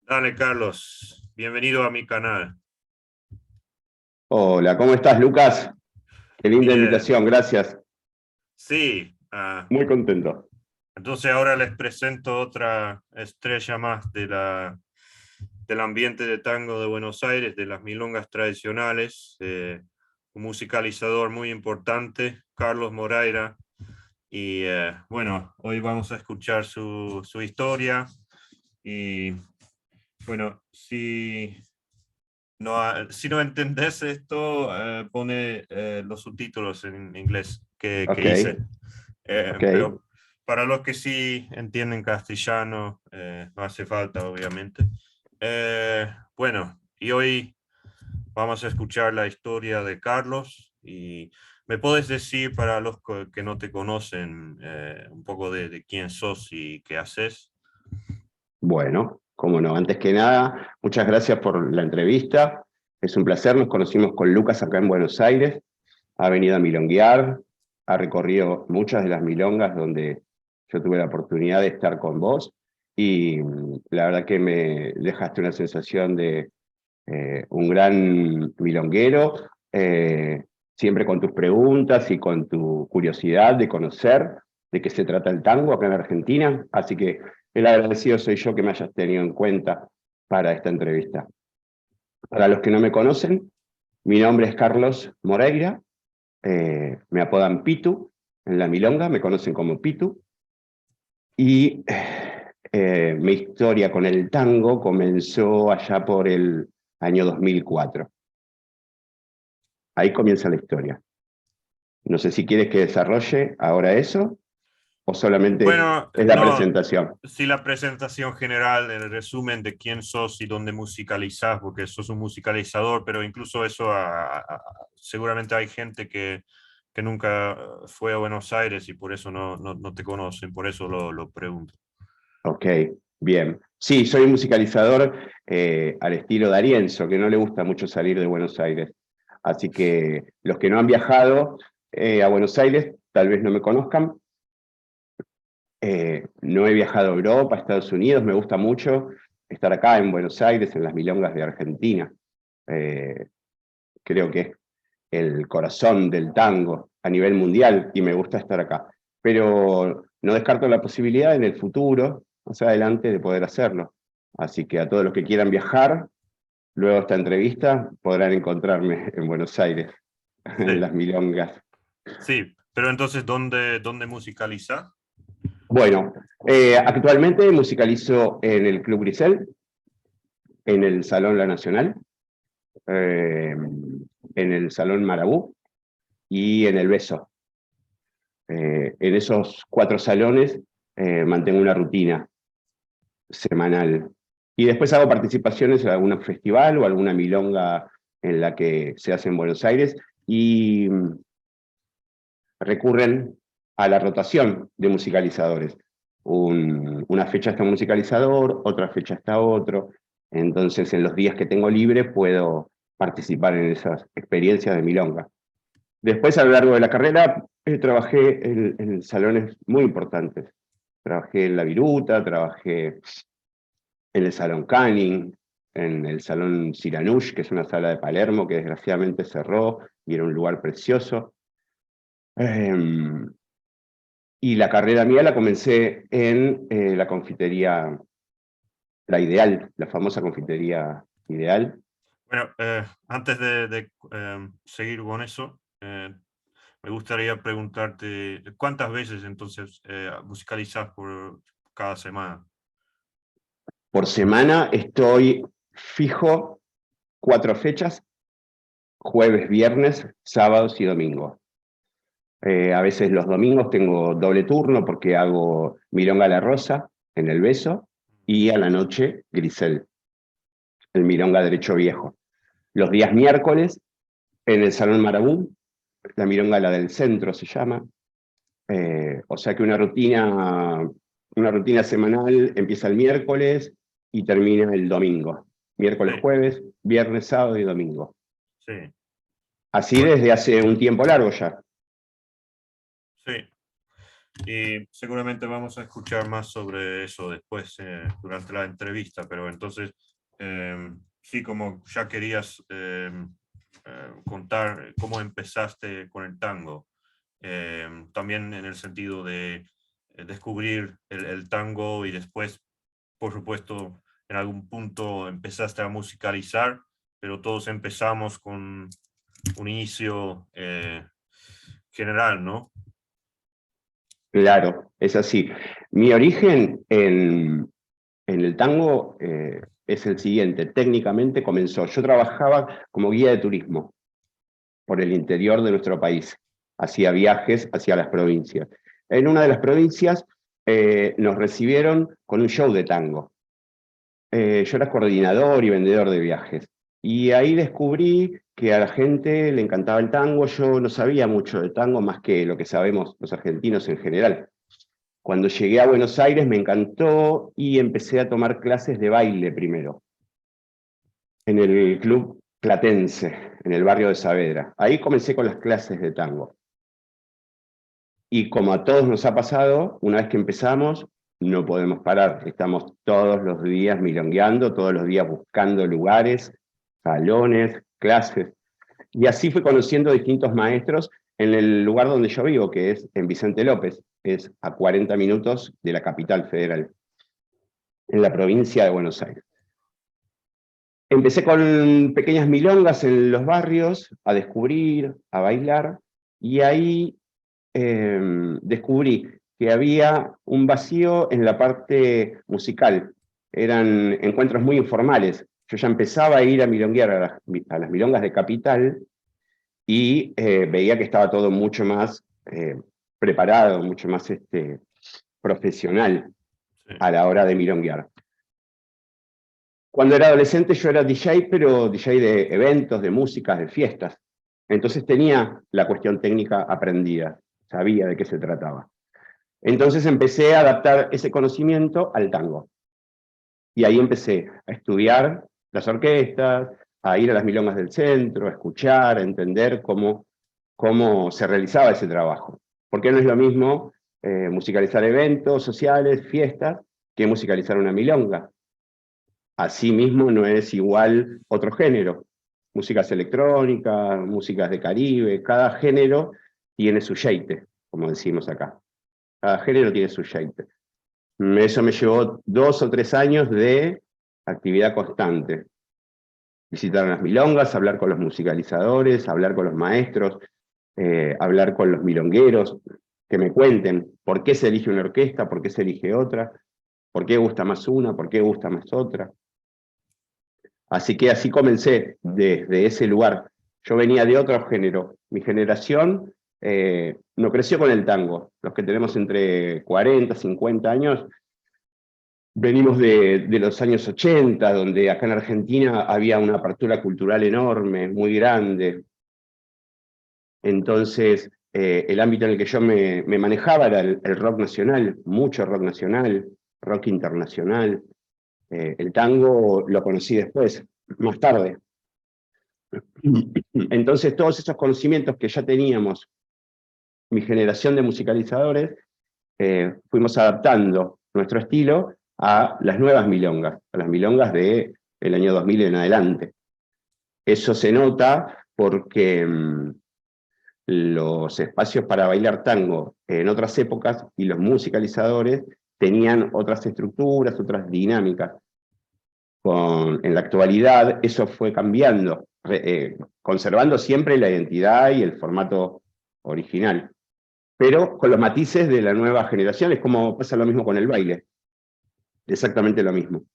Dale, Carlos, bienvenido a mi canal. Hola, ¿cómo estás, Lucas? Qué linda Bien, invitación, gracias. sí, Muy contento. entonces ahora les presento otra estrella más del ambiente de tango de Buenos Aires, de las milongas tradicionales, un musicalizador muy importante, Carlos Moreira. Y bueno, hoy vamos a escuchar su historia. Y bueno, si no entendés esto, pone los subtítulos en inglés que Ok, hice. ok. Pero para los que sí entienden castellano, no hace falta, obviamente. Bueno, y hoy vamos a escuchar la historia de Carlos. Y me puedes decir, para los que no te conocen, un poco de quién sos y qué haces. Bueno, cómo no. Antes que nada, muchas gracias por la entrevista. Es un placer. Nos conocimos con Lucas acá en Buenos Aires. Ha venido a milonguear, ha recorrido muchas de las milongas donde yo tuve la oportunidad de estar con vos. Y la verdad que me dejaste una sensación de un gran milonguero, siempre con tus preguntas y con tu curiosidad de conocer de qué se trata el tango acá en Argentina. Así que el agradecido soy yo que me hayas tenido en cuenta para esta entrevista. Para los que no me conocen, mi nombre es Carlos Moreira, me apodan Pitu, en la milonga me conocen como Pitu, y mi historia con el tango comenzó allá por el año 2004. Ahí comienza la historia. No sé si quieres que desarrolle ahora eso o solamente Bueno, es la no, presentación. sí, la presentación general, el resumen de quién sos y dónde musicalizás, porque sos un musicalizador, pero incluso eso seguramente hay gente que nunca fue a Buenos Aires y por eso no te conocen, por eso lo pregunto. Ok, bien. Sí, soy un musicalizador al estilo de Arienzo, que no le gusta mucho salir de Buenos Aires. Así que los que no han viajado a Buenos Aires tal vez no me conozcan. No he viajado a Europa, a Estados Unidos, me gusta mucho estar acá en Buenos Aires, en las milongas de Argentina. Eh, Creo que es el corazón del tango a nivel mundial y me gusta estar acá. Pero no descarto la posibilidad en el futuro, más adelante, de poder hacerlo. Así que a todos los que quieran viajar, luego de esta entrevista, podrán encontrarme en Buenos Aires, en Sí, las milongas. sí, pero entonces, ¿dónde musicalizás? Bueno, actualmente musicalizo en el Club Grisel, en el Salón La Nacional, en el Salón Marabú y en el Beso. En esos 4 salones mantengo una rutina semanal. Y después hago participaciones en algún festival o alguna milonga en la que se hace en Buenos Aires y recurren a la rotación de musicalizadores. Una fecha está un musicalizador, otra fecha está otro. Entonces, en los días que tengo libre puedo participar en esas experiencias de milonga. Después, a lo largo de la carrera, trabajé en salones muy importantes. Trabajé en La Viruta, trabajé en el Salón Canning, en el Salón Siranush, que es una sala de Palermo que desgraciadamente cerró y era un lugar precioso. Eh, y la carrera mía la comencé en la confitería La Ideal, la famosa confitería Ideal. Bueno, antes de seguir con eso, me gustaría preguntarte, ¿cuántas veces entonces musicalizás por cada semana? Por semana estoy fijo 4 fechas, jueves, viernes, sábados y domingos. A veces los domingos tengo doble turno porque hago Milonga La Rosa en el Beso y a la noche Grisel, el Milonga Derecho Viejo. Los días miércoles en el Salón Marabú, la Milonga la del Centro se llama. O sea que una rutina semanal empieza el miércoles y termina el domingo. Miércoles, Sí, jueves, viernes, sábado y domingo. sí, Así bueno, desde hace un tiempo largo ya. sí. Y seguramente vamos a escuchar más sobre eso después durante la entrevista, pero entonces, sí, como ya querías contar cómo empezaste con el tango, también en el sentido de descubrir el tango y después, por supuesto, en algún punto empezaste a musicalizar, pero todos empezamos con un inicio general, ¿no? Claro, es así. Mi origen en el tango es el siguiente. Técnicamente comenzó. Yo trabajaba como guía de turismo por el interior de nuestro país. Hacía viajes hacia las provincias. En una de las provincias nos recibieron con un show de tango. Yo era coordinador y vendedor de viajes. Y ahí descubrí que a la gente le encantaba el tango. Yo no sabía mucho de tango más que lo que sabemos los argentinos en general. Cuando llegué a Buenos Aires me encantó y empecé a tomar clases de baile primero, en el Club Platense, en el barrio de Saavedra. Ahí comencé con las clases de tango. Y como a todos nos ha pasado, una vez que empezamos, no podemos parar. Estamos todos los días milongueando, todos los días buscando lugares, salones, clases. Y así fui conociendo distintos maestros en el lugar donde yo vivo, que es en Vicente López, es a 40 minutos de la capital federal, en la provincia de Buenos Aires. Empecé con pequeñas milongas en los barrios, a descubrir, a bailar, y ahí descubrí que había un vacío en la parte musical. Eran encuentros muy informales. Yo ya empezaba a ir a milonguear a las milongas de Capital y veía que estaba todo mucho más preparado, mucho más profesional Sí. a la hora de milonguear. Cuando era adolescente yo era DJ, pero DJ de eventos, de músicas, de fiestas. Entonces tenía la cuestión técnica aprendida, sabía de qué se trataba. Entonces empecé a adaptar ese conocimiento al tango. Y ahí empecé a estudiar las orquestas, a ir a las milongas del centro, a escuchar, a entender cómo se realizaba ese trabajo. Porque no es lo mismo musicalizar eventos sociales, fiestas, que musicalizar una milonga. Asimismo no es igual otro género. Músicas electrónicas, músicas de Caribe, cada género tiene su jeite, como decimos acá. Cada género tiene su jeite. Eso me llevó 2 o 3 años de actividad constante. Visitar las milongas, hablar con los musicalizadores, hablar con los maestros, hablar con los milongueros, que me cuenten por qué se elige una orquesta, por qué se elige otra, por qué gusta más una, por qué gusta más otra. Así que así comencé, desde ese lugar. Yo venía de otro género. Mi generación no creció con el tango. Los que tenemos entre 40, 50 años, venimos de los años 80, donde acá en Argentina había una apertura cultural enorme, muy grande. Entonces, el ámbito en el que yo me manejaba era el rock nacional, mucho rock nacional, rock internacional. El tango lo conocí después, más tarde. Entonces, todos esos conocimientos que ya teníamos, mi generación de musicalizadores, fuimos adaptando nuestro estilo a las nuevas milongas, a las milongas del año 2000 en adelante. Eso se nota porque los espacios para bailar tango en otras épocas y los musicalizadores tenían otras estructuras, otras dinámicas. En la actualidad eso fue cambiando, conservando siempre la identidad y el formato original, pero con los matices de la nueva generación. Es como pasa lo mismo con el baile, exactamente lo mismo.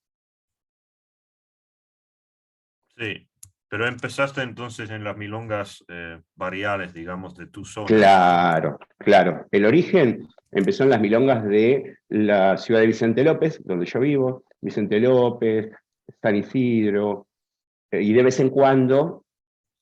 Sí, pero empezaste entonces en las milongas barriales, digamos, de tu zona. Claro, claro. El origen empezó en las milongas de la ciudad de Vicente López, donde yo vivo, Vicente López, San Isidro, y de vez en cuando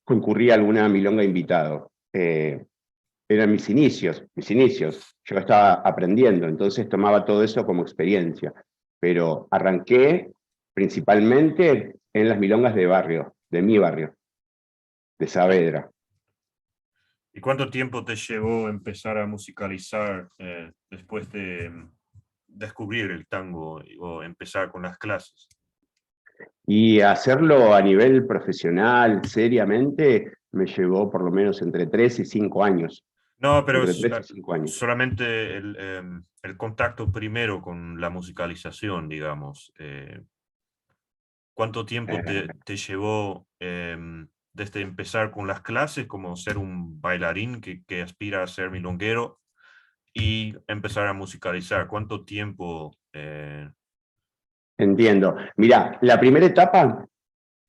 concurría alguna milonga invitado. Eran mis inicios, mis inicios. Yo estaba aprendiendo, entonces tomaba todo eso como experiencia. Pero arranqué principalmente en las milongas de barrio, de mi barrio, de Saavedra. ¿Y cuánto tiempo te llevó empezar a musicalizar después de descubrir el tango o empezar con las clases? Y hacerlo a nivel profesional, seriamente, me llevó por lo menos entre 3 y 5 años. No, pero Entre 3 y 5 años. solamente el contacto primero con la musicalización, digamos. ¿Cuánto tiempo Eh, te llevó desde empezar con las clases, como ser un bailarín que aspira a ser milonguero, y empezar a musicalizar? ¿Cuánto tiempo? Entiendo. Mirá, la primera etapa,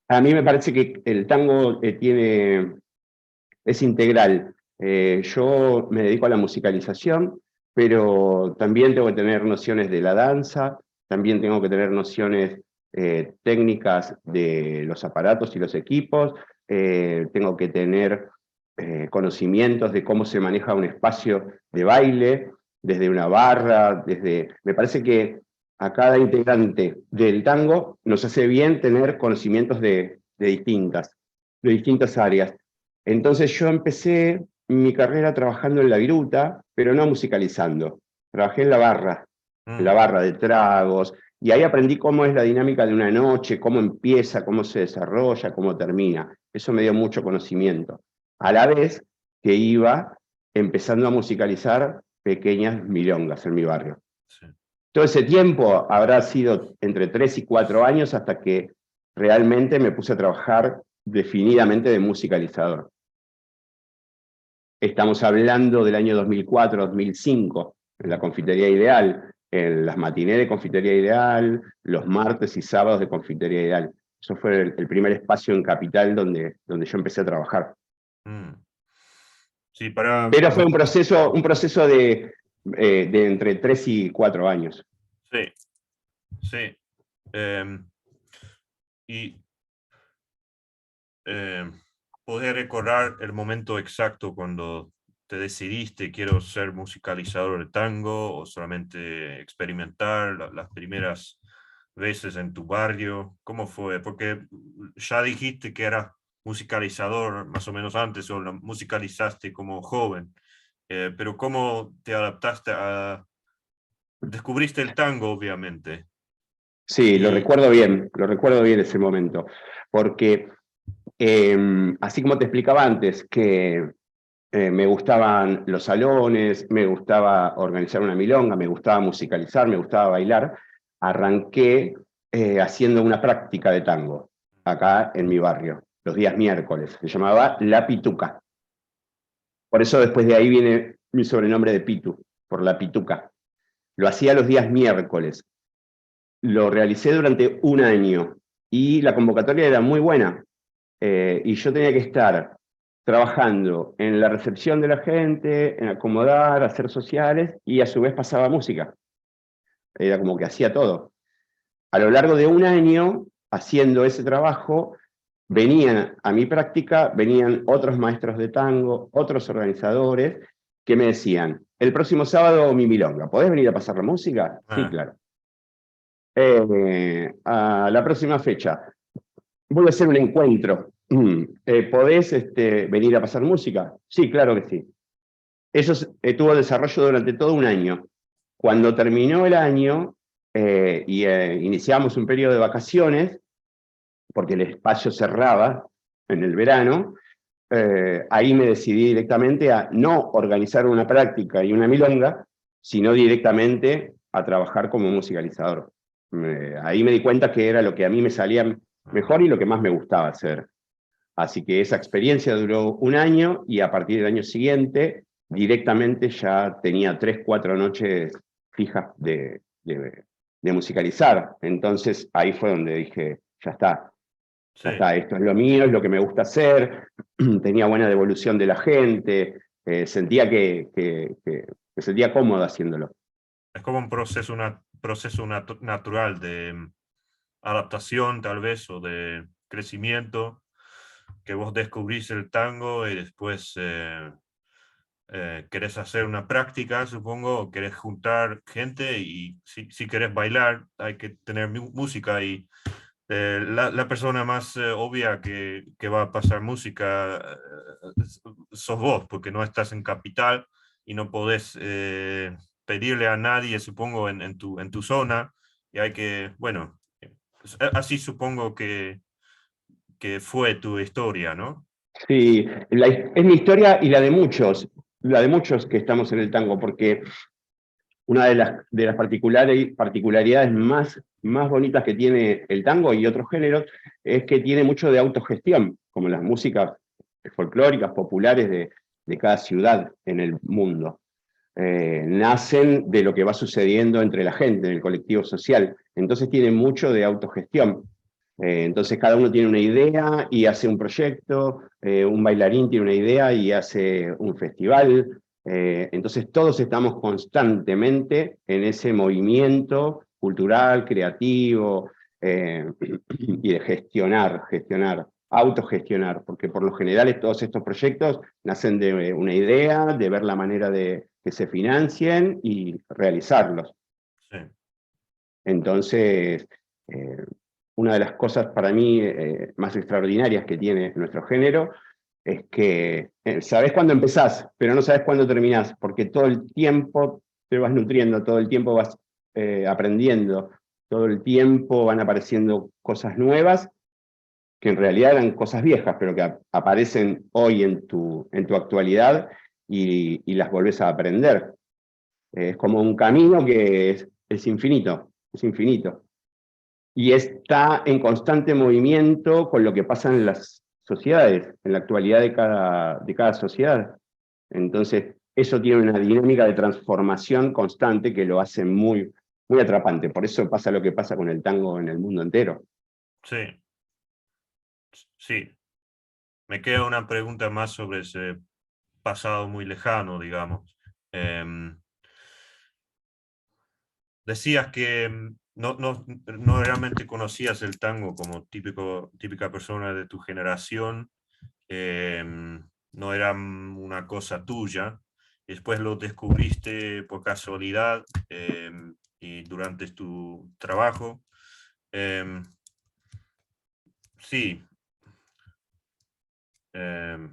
a mí me parece que el tango es integral. Yo me dedico a la musicalización, pero también tengo que tener nociones de la danza, también tengo que tener nociones técnicas de los aparatos y los equipos, tengo que tener conocimientos de cómo se maneja un espacio de baile, desde una barra, Me parece que a cada integrante del tango nos hace bien tener conocimientos de distintas áreas. Entonces yo empecé mi carrera trabajando en la viruta, pero no musicalizando. Trabajé en la Mm, barra de tragos, y ahí aprendí cómo es la dinámica de una noche, cómo empieza, cómo se desarrolla, cómo termina. Eso me dio mucho conocimiento. A la vez que iba empezando a musicalizar pequeñas milongas en mi barrio. sí. Todo ese tiempo habrá sido entre 3 y 4 años hasta que realmente me puse a trabajar definidamente de musicalizador. Estamos hablando del año 2004-2005, en la Confitería Ideal, en las matinés de Confitería Ideal, los martes y sábados de Confitería Ideal. Eso fue el primer espacio en Capital donde yo empecé a trabajar. Mm. Sí, Pero fue un proceso de entre 3 y 4 años. sí, sí. Em, y eh, ¿podés recordar el momento exacto cuando te decidiste quiero ser musicalizador de tango o solamente experimentar las primeras veces en tu barrio? ¿Cómo fue? Porque ya dijiste que eras musicalizador más o menos antes o lo musicalizaste como joven, pero ¿cómo te adaptaste a... Descubriste el tango, obviamente. Sí, Y lo recuerdo bien ese momento, porque así como te explicaba antes, que me gustaban los salones, me gustaba organizar una milonga, me gustaba musicalizar, me gustaba bailar, arranqué haciendo una práctica de tango acá en mi barrio, los días miércoles. Se llamaba La Pituca. Por eso después de ahí viene mi sobrenombre de Pitu, por La Pituca. Lo hacía los días miércoles. Lo realicé durante un año y la convocatoria era muy buena. Y yo tenía que estar trabajando en la recepción de la gente, en acomodar, hacer sociales, y a su vez pasaba música. Era como que hacía todo. A lo largo de un año, haciendo ese trabajo, venían a mi práctica, venían otros maestros de tango, otros organizadores, que me decían, el próximo sábado mi milonga, ¿podés venir a pasar la música? Sí, ah, claro. A la próxima fecha, voy a hacer un encuentro. ¿Podés venir a pasar música? Sí, claro que sí. Eso tuvo desarrollo durante todo un año. Cuando terminó el año y iniciamos un periodo de vacaciones, porque el espacio cerraba en el verano, ahí me decidí directamente a no organizar una práctica y una milonga, sino directamente a trabajar como musicalizador. Ahí me di cuenta que era lo que a mí me salía mejor y lo que más me gustaba hacer. Así que esa experiencia duró un año y a partir del año siguiente directamente ya tenía 3, 4 noches fijas de musicalizar. Entonces ahí fue donde dije, ya sí. está, esto es lo mío, es lo que me gusta hacer. Tenía buena devolución de la gente, sentía que me sentía cómodo haciéndolo. Es como un proceso, proceso natural de adaptación, tal vez, o de crecimiento, que vos descubrís el tango y después querés hacer una práctica, supongo, o querés juntar gente y si querés bailar hay que tener música y La persona más obvia que va a pasar música sos vos, porque no estás en Capital y no podés pedirle a nadie, supongo, en tu zona, y hay que, bueno, pues, así supongo que fue tu historia, ¿no? Sí, es mi historia y la de muchos que estamos en el tango, porque una de las particularidades más bonitas que tiene el tango y otros géneros es que tiene mucho de autogestión, como las músicas folclóricas populares de cada ciudad en el mundo. Nacen de lo que va sucediendo entre la gente, en el colectivo social. Entonces tiene mucho de autogestión. Entonces cada uno tiene una idea y hace un proyecto, un bailarín tiene una idea y hace un festival. Entonces todos estamos constantemente en ese movimiento cultural, creativo, y de gestionar, autogestionar, porque por lo general todos estos proyectos nacen de una idea, de ver la manera de que se financien y realizarlos. Sí, Entonces, una de las cosas para mí más extraordinarias que tiene nuestro género es que sabés cuándo empezás, pero no sabés cuándo terminás, porque todo el tiempo te vas nutriendo, todo el tiempo vas aprendiendo, todo el tiempo van apareciendo cosas nuevas que en realidad eran cosas viejas, pero que aparecen hoy en tu actualidad y las volvés a aprender. Es como un camino que es infinito, es infinito. Y está en constante movimiento con lo que pasa en las sociedades, en la actualidad de cada sociedad. Entonces, eso tiene una dinámica de transformación constante que lo hace muy atrapante. Por eso pasa lo que pasa con el tango en el mundo entero. sí, sí. Me queda una pregunta más sobre ese pasado muy lejano, digamos. Em, Decías que no realmente conocías el tango como típica persona de tu generación, no era una cosa tuya, y después lo descubriste por casualidad y durante tu trabajo. Em, sí, em,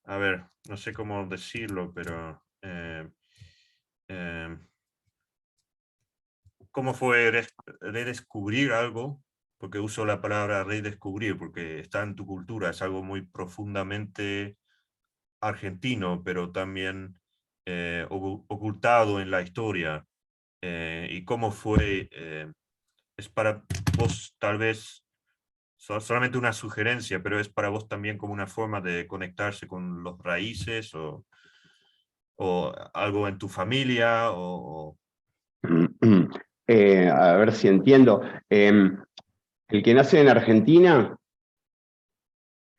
a ver, no sé cómo decirlo, pero em, ¿cómo fue redescubrir algo? Porque uso la palabra redescubrir, porque está en tu cultura, es algo muy profundamente argentino, pero también ocultado en la historia. ¿Y cómo fue? Es para vos tal vez solamente una sugerencia, pero es para vos también como una forma de conectarse con los raíces o algo en tu familia o... A ver si entiendo. El que nace en Argentina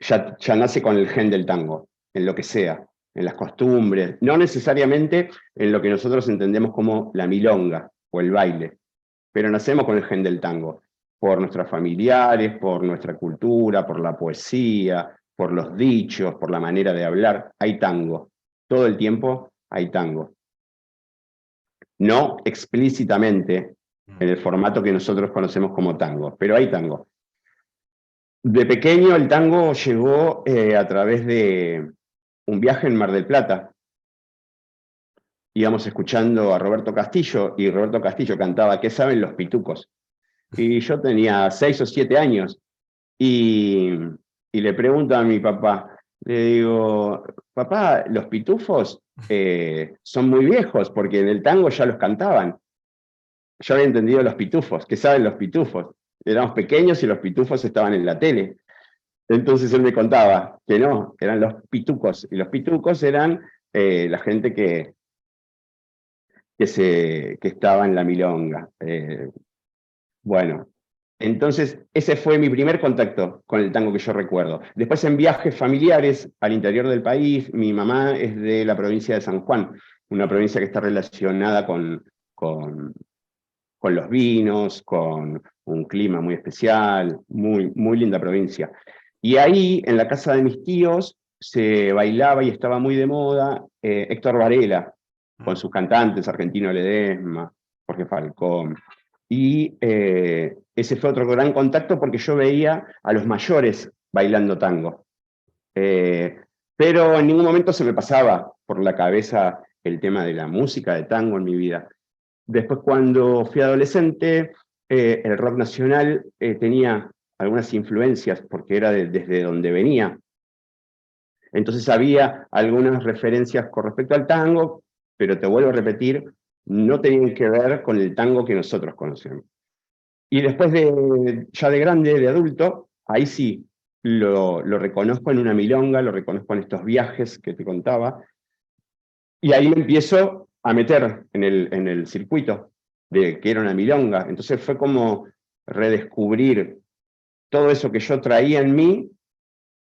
ya nace con el gen del tango, en lo que sea, en las costumbres, no necesariamente en lo que nosotros entendemos como la milonga o el baile, pero nacemos con el gen del tango, por nuestros familiares, por nuestra cultura, por la poesía, por los dichos, por la manera de hablar, hay tango. Todo el tiempo hay tango. No explícitamente en el formato que nosotros conocemos como tango, pero hay tango. De pequeño el tango llegó a través de un viaje en Mar del Plata. Íbamos escuchando a Roberto Castillo y Roberto Castillo cantaba ¿Qué saben los pitucos? Y yo tenía 6 o 7 años y, y le pregunto a mi papá, le digo, papá, los pitufos son muy viejos porque en el tango ya los cantaban. Yo había entendido los pitufos, ¿qué saben los pitufos? Éramos pequeños y los pitufos estaban en la tele. Entonces él me contaba que no, eran los pitucos, y los pitucos eran la gente que estaba en la milonga. Bueno, entonces ese fue mi primer contacto con el tango que yo recuerdo. Después en viajes familiares al interior del país, mi mamá es de la provincia de San Juan, una provincia que está relacionada con los vinos, con un clima muy especial, muy linda provincia. Y ahí, en la casa de mis tíos, se bailaba y estaba muy de moda Héctor Varela, con sus cantantes, Argentino Ledesma, Jorge Falcón. Y ese fue otro gran contacto porque yo veía a los mayores bailando tango. Pero en ningún momento se me pasaba por la cabeza el tema de la música, de tango en mi vida. Después, cuando fui adolescente, el rock nacional tenía algunas influencias porque era desde donde venía. Entonces había algunas referencias con respecto al tango, pero te vuelvo a repetir, no tenían que ver con el tango que nosotros conocemos. Y después ya de grande, de adulto, ahí sí lo reconozco en una milonga, lo reconozco en estos viajes que te contaba, y ahí me empiezo a meter en el circuito de que era una milonga. Entonces fue como redescubrir todo eso que yo traía en mí,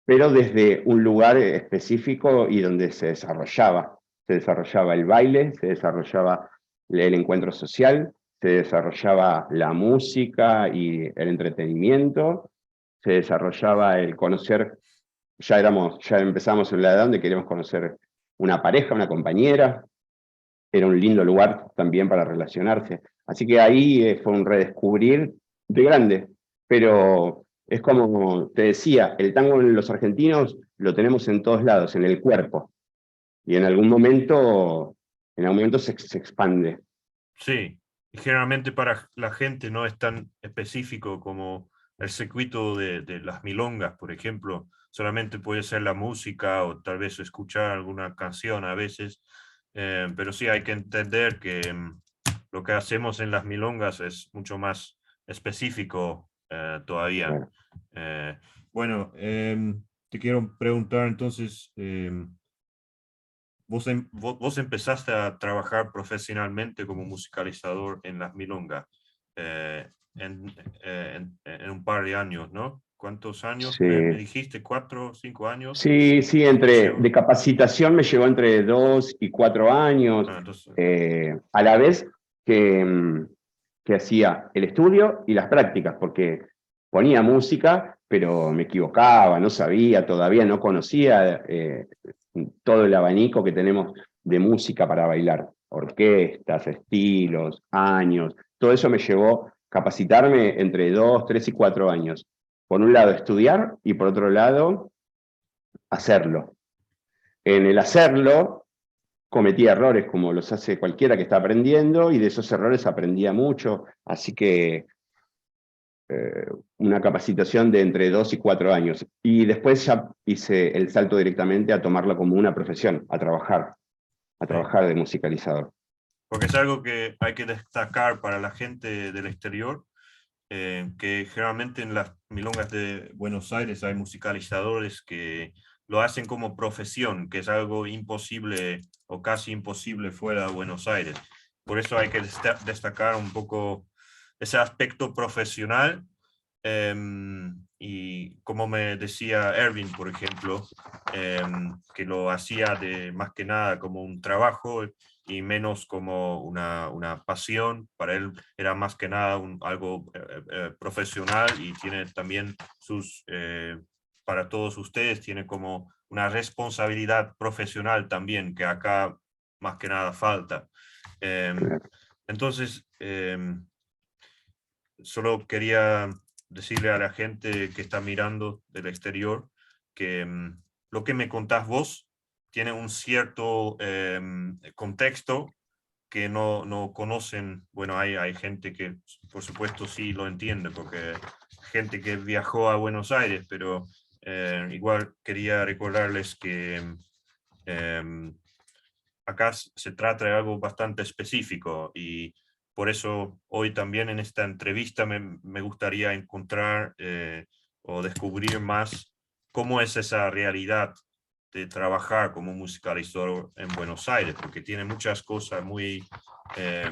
pero desde un lugar específico y donde se desarrollaba. Se desarrollaba el baile, se desarrollaba el encuentro social, se desarrollaba la música y el entretenimiento, se desarrollaba el conocer, ya empezamos en la edad donde queremos conocer una pareja, una compañera, era un lindo lugar también para relacionarse. Así que ahí fue un redescubrir de grande, pero es como te decía, el tango en los argentinos lo tenemos en todos lados, en el cuerpo, y en algún momento se expande. Sí, y generalmente para la gente no es tan específico como el circuito de las milongas, por ejemplo. Solamente puede ser la música o tal vez escuchar alguna canción a veces, pero sí hay que entender que lo que hacemos en las milongas es mucho más específico todavía. Claro. Eh, bueno, te quiero preguntar entonces, vos empezaste a trabajar profesionalmente como musicalizador en las milongas en, en un par de años, ¿no? ¿Cuántos años? Sí, Me dijiste, 4 o 5 años. sí, de capacitación me llevó entre 2 y 4 años, Ah, entonces, a la vez que hacía el estudio y las prácticas, porque ponía música, pero me equivocaba, no sabía, todavía no conocía todo el abanico que tenemos de música para bailar, orquestas, estilos, años, todo eso me llevó a capacitarme entre 2, 3 y 4 años. Por un lado, estudiar y por otro lado, hacerlo. En el hacerlo, cometía errores como los hace cualquiera que está aprendiendo y de esos errores aprendía mucho, así que eh, una capacitación de entre 2 y 4 años. Y después ya hice el salto directamente a tomarlo como una profesión, a sí. trabajar de musicalizador. Porque es algo que hay que destacar para la gente del exterior, que generalmente en las milongas de Buenos Aires hay musicalizadores que lo hacen como profesión, que es algo imposible o casi imposible fuera de Buenos Aires. Por eso hay que destacar un poco ese aspecto profesional. Y como me decía Erwin, por ejemplo, que lo hacía de más que nada como un trabajo y menos como una pasión. Para él era más que nada algo profesional y tiene también para todos ustedes, tiene como una responsabilidad profesional también, que acá más que nada falta. Entonces, solo quería decirle a la gente que está mirando del exterior que lo que me contás vos tiene un cierto contexto que no conocen. Bueno, hay gente que por supuesto sí lo entiende, porque gente que viajó a Buenos Aires, pero igual quería recordarles que eh, acá se trata de algo bastante específico y por eso hoy también en esta entrevista me gustaría encontrar o descubrir más cómo es esa realidad de trabajar como musicalizador en Buenos Aires, porque tiene muchas cosas muy eh,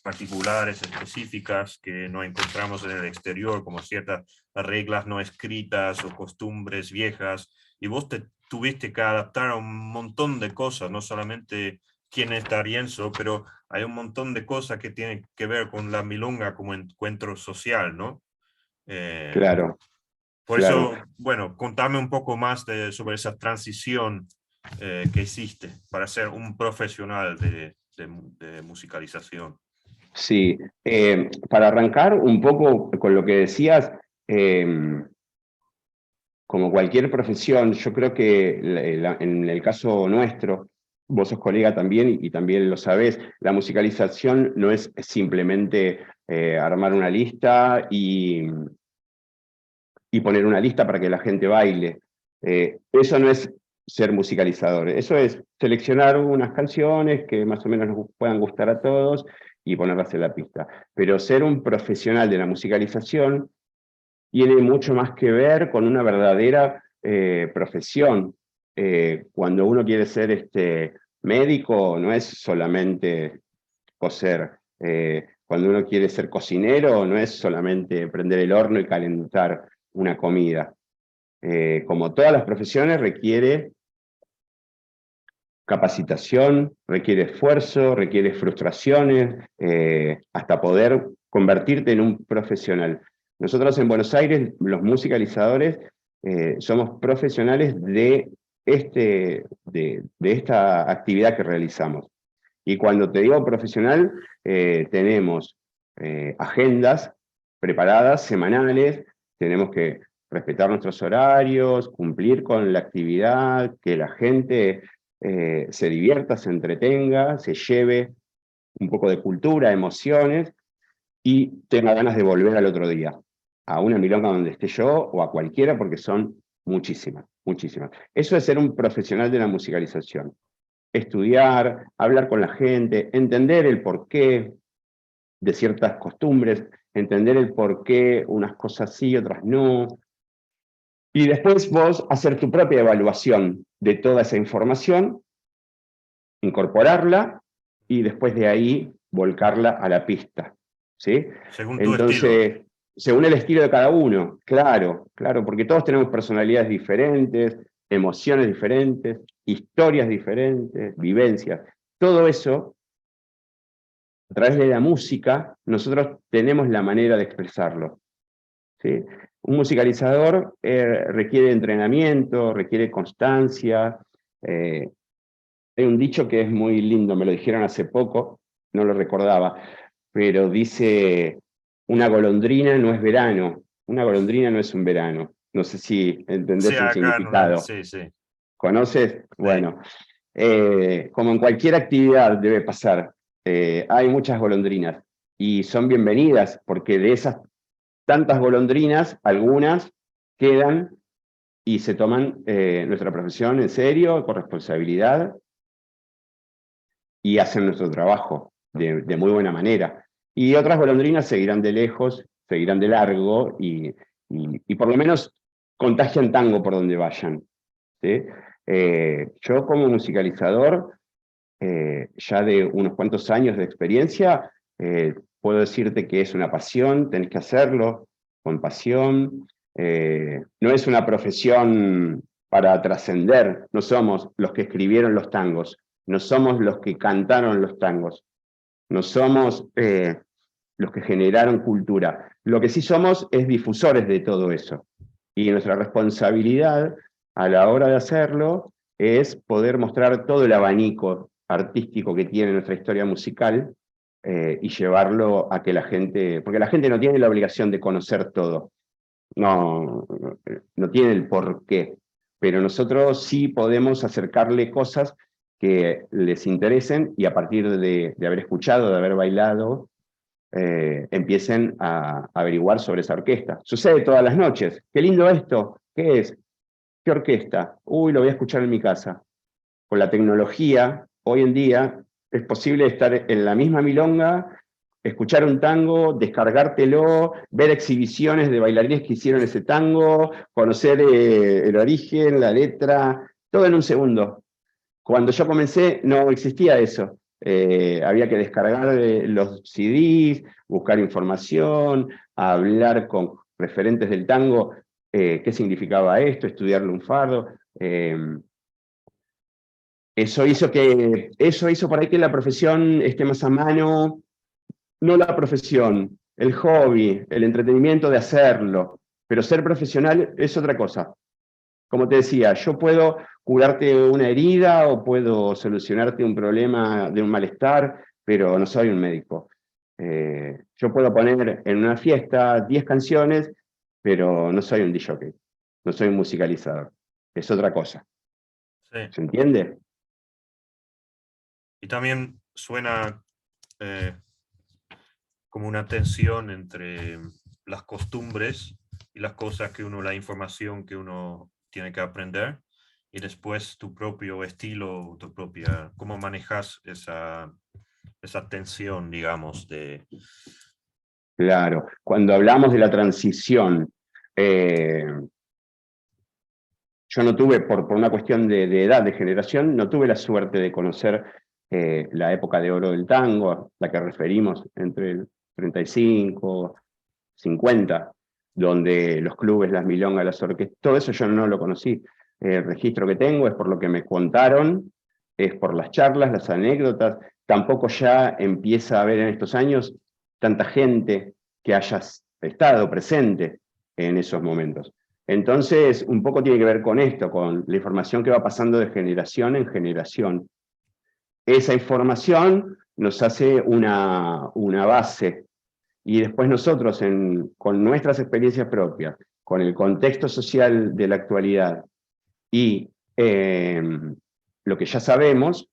particulares, específicas, que no encontramos en el exterior, como ciertas reglas no escritas o costumbres viejas, y vos te tuviste que adaptar a un montón de cosas, no solamente quién es D'Arienzo, pero hay un montón de cosas que tienen que ver con la milonga como encuentro social, ¿no? Eh, Claro, por claro. eso, bueno, contame un poco más sobre esa transición que hiciste para ser un profesional de musicalización. Sí, para arrancar un poco con lo que decías, como cualquier profesión, yo creo que en el caso nuestro, vos sos colega también y también lo sabés, la musicalización no es simplemente armar una lista y poner una lista para que la gente baile. Eso no es ser musicalizador, eso es seleccionar unas canciones que más o menos nos puedan gustar a todos y ponerlas en la pista. Pero ser un profesional de la musicalización tiene mucho más que ver con una verdadera profesión. Cuando uno quiere ser médico, no es solamente coser. Cuando uno quiere ser cocinero, no es solamente prender el horno y calentar una comida. Como todas las profesiones, requiere capacitación, requiere esfuerzo, requiere frustraciones, hasta poder convertirte en un profesional. Nosotros en Buenos Aires, los musicalizadores, somos profesionales de esta actividad que realizamos. Y cuando te digo profesional, tenemos agendas preparadas, semanales, tenemos que respetar nuestros horarios, cumplir con la actividad, que la gente se divierta, se entretenga, se lleve un poco de cultura, emociones, y tenga ganas de volver al otro día, a una milonga donde esté yo o a cualquiera, porque son muchísimas, muchísimas. Eso es ser un profesional de la musicalización. Estudiar, hablar con la gente, entender el porqué de ciertas costumbres, entender el porqué unas cosas sí, otras no, y después vos hacer tu propia evaluación de toda esa información, incorporarla y después de ahí volcarla a la pista, ¿sí? Según tu estilo. Entonces, según el estilo de cada uno, claro, claro, porque todos tenemos personalidades diferentes, emociones diferentes, historias diferentes, vivencias. Todo eso, a través de la música, nosotros tenemos la manera de expresarlo, ¿sí? Un musicalizador requiere entrenamiento, requiere constancia. Hay un dicho que es muy lindo, me lo dijeron hace poco, no lo recordaba, pero dice, una golondrina no es verano, una golondrina no es un verano. No sé si Sí, entendés el acá no, significado. sí, sí, ¿Conoces? sí. Bueno, como en cualquier actividad debe pasar, hay muchas golondrinas y son bienvenidas porque de esas tantas golondrinas, algunas quedan y se toman nuestra profesión en serio, con responsabilidad, y hacen nuestro trabajo de muy buena manera. Y otras golondrinas seguirán de lejos, seguirán de largo, y por lo menos contagian tango por donde vayan, ¿sí? Yo como musicalizador, ya de unos cuantos años de experiencia, puedo decirte que es una pasión, tenés que hacerlo con pasión. No es una profesión para trascender, no somos los que escribieron los tangos, no somos los que cantaron los tangos, no somos los que generaron cultura. Lo que sí somos es difusores de todo eso. Y nuestra responsabilidad a la hora de hacerlo es poder mostrar todo el abanico artístico que tiene nuestra historia musical y llevarlo a que la gente, porque la gente no tiene la obligación de conocer todo, no, no tiene el porqué, pero nosotros sí podemos acercarle cosas que les interesen y a partir de haber escuchado, de haber bailado, empiecen a averiguar sobre esa orquesta. Sucede todas las noches. Qué lindo esto. ¿Qué es? ¿Qué orquesta? Uy, lo voy a escuchar en mi casa. Con la tecnología, hoy en día, es posible estar en la misma milonga, escuchar un tango, descargártelo, ver exhibiciones de bailarines que hicieron ese tango, conocer el origen, la letra, todo en un segundo. Cuando yo comencé no existía eso. Había que descargar los CDs, buscar información, hablar con referentes del tango, qué significaba esto, estudiar lunfardo. Eso hizo por ahí que la profesión esté más a mano, no la profesión, el hobby, el entretenimiento de hacerlo, pero ser profesional es otra cosa. Como te decía, yo puedo curarte una herida o puedo solucionarte un problema de un malestar, pero no soy un médico. Yo puedo poner en una fiesta 10 canciones, pero no soy un disc jockey, no soy un musicalizador, es otra cosa. Sí. ¿Se entiende? Y también suena como una tensión entre las costumbres y las cosas que uno, la información que uno tiene que aprender, y después tu propio estilo, tu propia, cómo manejas esa tensión, digamos, de... Claro, cuando hablamos de la transición, yo no tuve, por una cuestión de edad, de generación, no tuve la suerte de conocer la época de oro del tango, la que referimos entre el 35, 50, donde los clubes, las milongas, las orquestas, todo eso yo no lo conocí. El registro que tengo es por lo que me contaron, es por las charlas, las anécdotas. Tampoco ya empieza a haber en estos años tanta gente que haya estado presente en esos momentos. Entonces, un poco tiene que ver con esto, con la información que va pasando de generación en generación. Esa información nos hace una base y después nosotros, con nuestras experiencias propias, con el contexto social de la actualidad y lo que ya sabemos,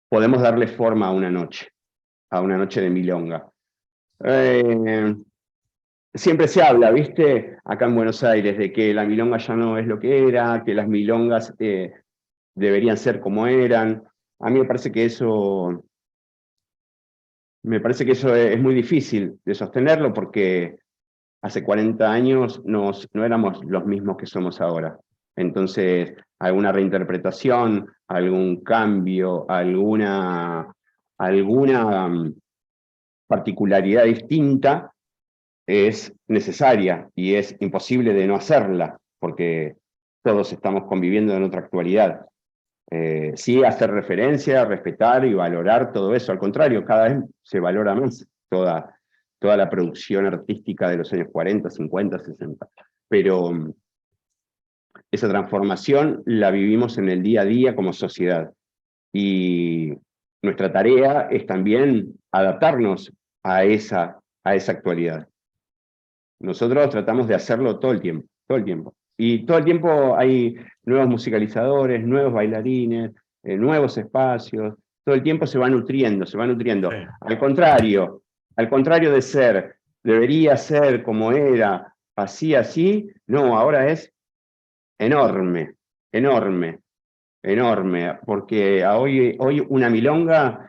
podemos darle forma a una noche de milonga. Eh, Siempre se habla, ¿viste? Acá en Buenos Aires, de que la milonga ya no es lo que era, que las milongas deberían ser como eran. A mí me parece que eso es muy difícil de sostenerlo porque hace 40 años no éramos los mismos que somos ahora. Entonces, alguna reinterpretación, algún cambio, alguna particularidad distinta es necesaria y es imposible de no hacerla, porque todos estamos conviviendo en otra actualidad. Sí, hacer referencia, respetar y valorar todo eso. Al contrario, cada vez se valora más toda la producción artística de los años 40, 50, 60. Pero esa transformación la vivimos en el día a día como sociedad. Y nuestra tarea es también adaptarnos a esa actualidad. Nosotros tratamos de hacerlo todo el tiempo, todo el tiempo. Y todo el tiempo hay nuevos musicalizadores, nuevos bailarines, nuevos espacios, todo el tiempo se va nutriendo, se va nutriendo. Sí. Al contrario de ser, debería ser como era, así, así, no, ahora es enorme, enorme, enorme, porque hoy una milonga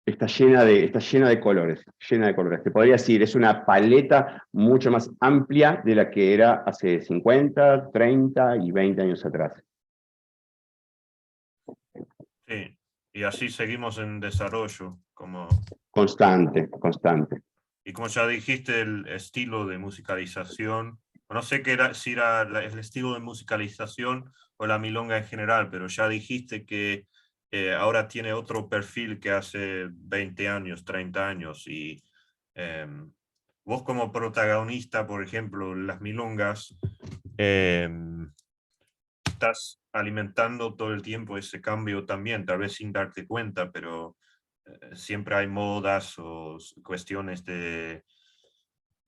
está llena de colores, llena de colores. Te podría decir, es una paleta mucho más amplia de la que era hace 50, 30 y 20 años atrás. Sí, y así seguimos en desarrollo, Constante, constante. y como ya dijiste, el estilo de musicalización, no sé qué era, si era el estilo de musicalización o la milonga en general, pero ya dijiste que ahora tiene otro perfil que hace 20 años, 30 años, y vos como protagonista, por ejemplo, las milongas, estás alimentando todo el tiempo ese cambio también, tal vez sin darte cuenta, pero siempre hay modas o cuestiones de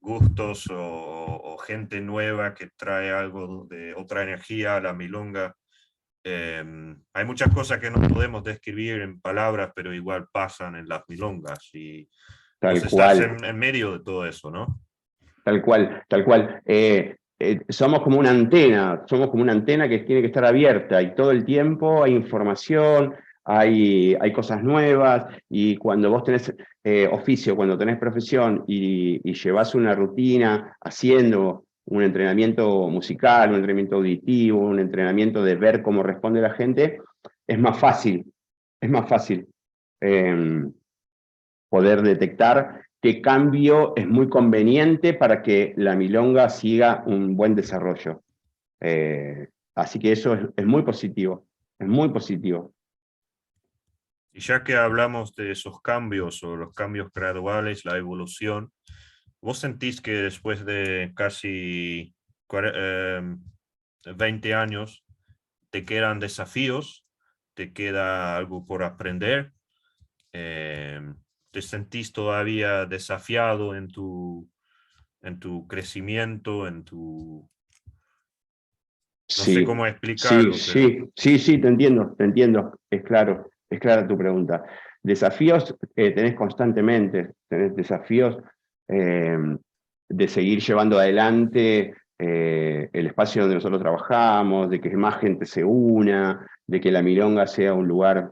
gustos o gente nueva que trae algo de otra energía a la milonga. Hay muchas cosas que no podemos describir en palabras, pero igual pasan en las milongas y vos Tal estás cual, en medio de todo eso, ¿no? tal cual, tal cual. Somos como una antena que tiene que estar abierta y todo el tiempo hay información, hay cosas nuevas y cuando vos tenés oficio, cuando tenés profesión y llevas una rutina haciendo un entrenamiento musical, un entrenamiento auditivo, un entrenamiento de ver cómo responde la gente, es más fácil eh, poder detectar qué cambio es muy conveniente para que la milonga siga un buen desarrollo. Así que eso es muy positivo, es muy positivo. Y ya que hablamos de esos cambios o los cambios graduales, la evolución, ¿vos sentís que después de casi 20 años te quedan desafíos, te queda algo por aprender? te sentís todavía desafiado en tu crecimiento, no sé Sí, cómo sí, explicarlo, pero sí, te entiendo, es clara tu pregunta. Desafíos tenés constantemente, tenés desafíos eh, de seguir llevando adelante el espacio donde nosotros trabajamos, de que más gente se una, de que la Milonga sea un lugar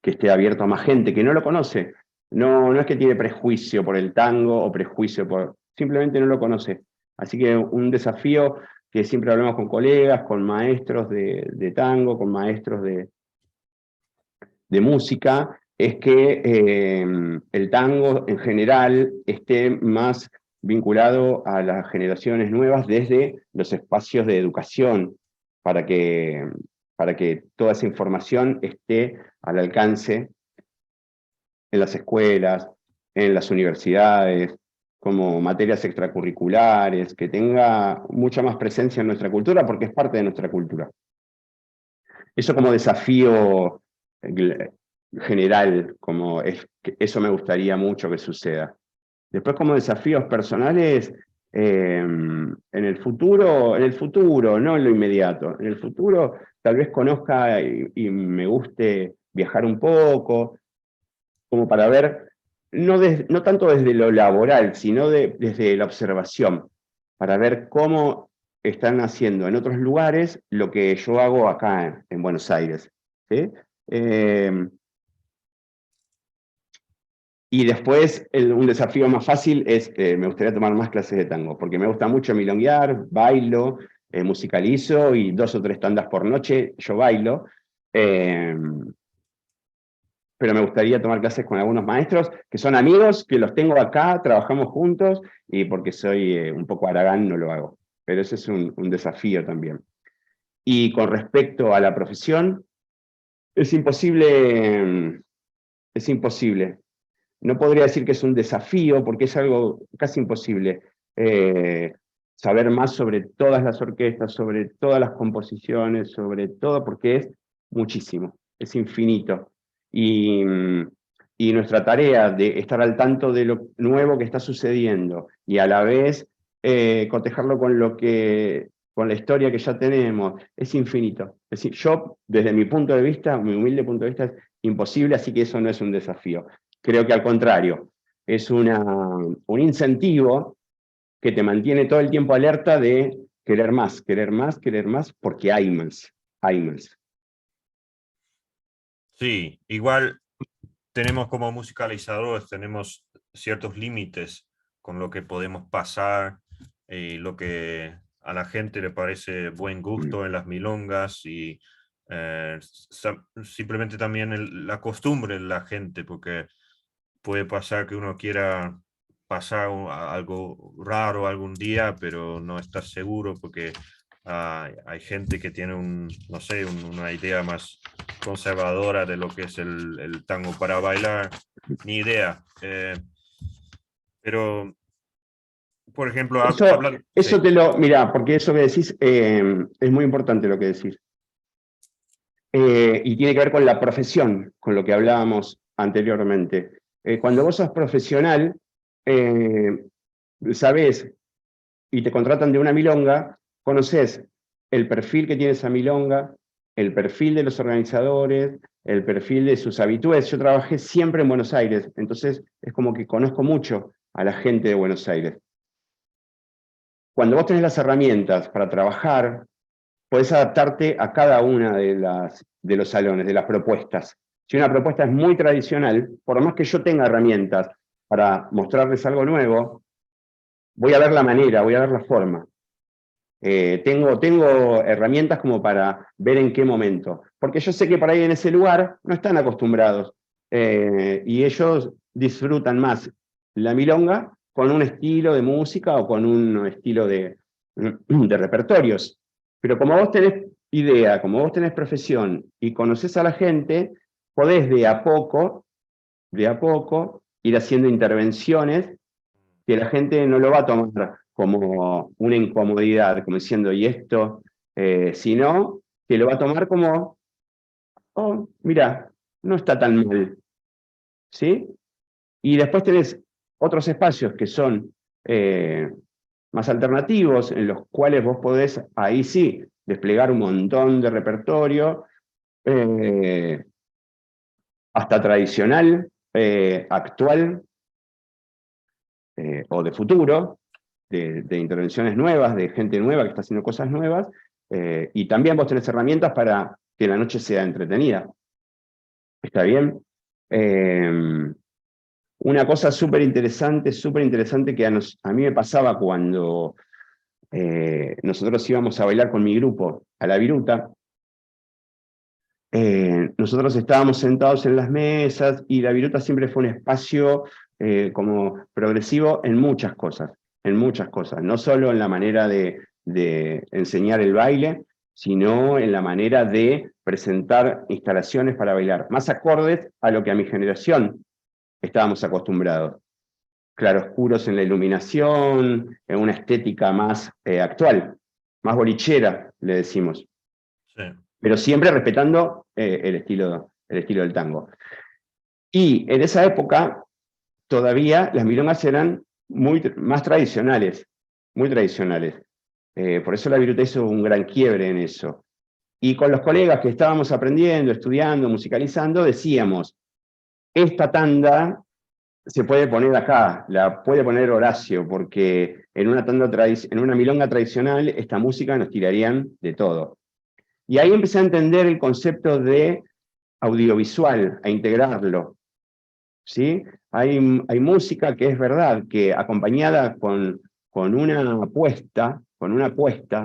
que esté abierto a más gente que no lo conoce. No, no es que tiene prejuicio por el tango o prejuicio por... Simplemente no lo conoce. Así que un desafío que siempre hablamos con colegas, con maestros de tango, con maestros de música, es que el tango en general esté más vinculado a las generaciones nuevas desde los espacios de educación, para que, para que toda esa información esté al alcance en las escuelas, en las universidades, como materias extracurriculares, que tenga mucha más presencia en nuestra cultura porque es parte de nuestra cultura. Eso como desafío general, eso me gustaría mucho que suceda. Después como desafíos personales, en el futuro, no en lo inmediato, en el futuro tal vez conozca y me guste viajar un poco, como para ver, no tanto desde lo laboral, sino desde la observación, para ver cómo están haciendo en otros lugares lo que yo hago acá en Buenos Aires. ¿Sí? Eh, y después un desafío más fácil es, me gustaría tomar más clases de tango, porque me gusta mucho milonguear, bailo, musicalizo y 2 o 3 tandas por noche yo bailo. Eh, pero me gustaría tomar clases con algunos maestros que son amigos, que los tengo acá, trabajamos juntos, y porque soy un poco haragán no lo hago. Pero ese es un desafío también. Y con respecto a la profesión, es imposible, es imposible. No podría decir que es un desafío, porque es algo casi imposible. eh, Saber más sobre todas las orquestas, sobre todas las composiciones, sobre todo, porque es muchísimo, es infinito. Y, y nuestra tarea de estar al tanto de lo nuevo que está sucediendo y a la vez cotejarlo con la historia que ya tenemos, es infinito. Es decir, yo, desde mi punto de vista, mi humilde punto de vista, es imposible, así que eso no es un desafío. Creo que al contrario, es un incentivo que te mantiene todo el tiempo alerta de querer más, querer más, querer más, porque hay más, hay más. sí, igual tenemos como musicalizadores, tenemos ciertos límites con lo que podemos pasar, lo que a la gente le parece buen Mm. gusto en las milongas y simplemente también la costumbre de la gente, porque puede pasar que uno quiera pasar algo raro algún día, pero no estar seguro porque hay gente que tiene no sé, una idea más conservadora de lo que es el tango para bailar, ni idea. Pero, por ejemplo, Eso, hablando, eso sí, te lo, mira, porque eso que decís es muy importante lo que decís. Y tiene que ver con la profesión, con lo que hablábamos anteriormente. Cuando vos sos profesional, eh, sabés y te contratan de una milonga, conoces el perfil que tiene esa milonga, el perfil de los organizadores, el perfil de sus habitués. Yo trabajé siempre en Buenos Aires, entonces es como que conozco mucho a la gente de Buenos Aires. Cuando vos tenés las herramientas para trabajar, podés adaptarte a cada una de los salones, de las propuestas. Si una propuesta es muy tradicional, por más que yo tenga herramientas para mostrarles algo nuevo, voy a ver la manera, voy a ver la forma. Tengo herramientas como para ver en qué momento, porque yo sé que por ahí en ese lugar no están acostumbrados y ellos disfrutan más la milonga con un estilo de música o con un estilo de repertorios. Pero como vos tenés idea, como vos tenés profesión y conocés a la gente, podés de a poco, ir haciendo intervenciones que la gente no lo va a tomar como una incomodidad, como diciendo, ¿y esto? Sino que lo va a tomar como, oh, mira, no está tan mal, ¿sí? Y después tenés otros espacios que son más alternativos, en los cuales vos podés, ahí sí, desplegar un montón de repertorio, hasta tradicional, actual o de futuro, de intervenciones nuevas, de gente nueva que está haciendo cosas nuevas, y también vos tenés herramientas para que la noche sea entretenida. ¿Está bien? Una cosa súper interesante que a mí me pasaba cuando nosotros íbamos a bailar con mi grupo a la Viruta. Nosotros estábamos sentados en las mesas y la Viruta siempre fue un espacio como progresivo en muchas cosas, no solo en la manera de enseñar el baile, sino en la manera de presentar instalaciones para bailar, más acordes a lo que a mi generación estábamos acostumbrados. Claroscuros en la iluminación, en una estética más actual, más bolichera, le decimos. Sí. Pero siempre respetando el estilo del tango. Y en esa época, todavía las milongas eran más tradicionales, muy tradicionales. Por eso la Viruta hizo un gran quiebre en eso. Y con los colegas que estábamos aprendiendo, estudiando, musicalizando, decíamos, esta tanda se puede poner acá, la puede poner Horacio, porque en una milonga tradicional, esta música nos tirarían de todo. Y ahí empecé a entender el concepto de audiovisual, a integrarlo. ¿Sí? Hay música que es verdad, que acompañada con una apuesta,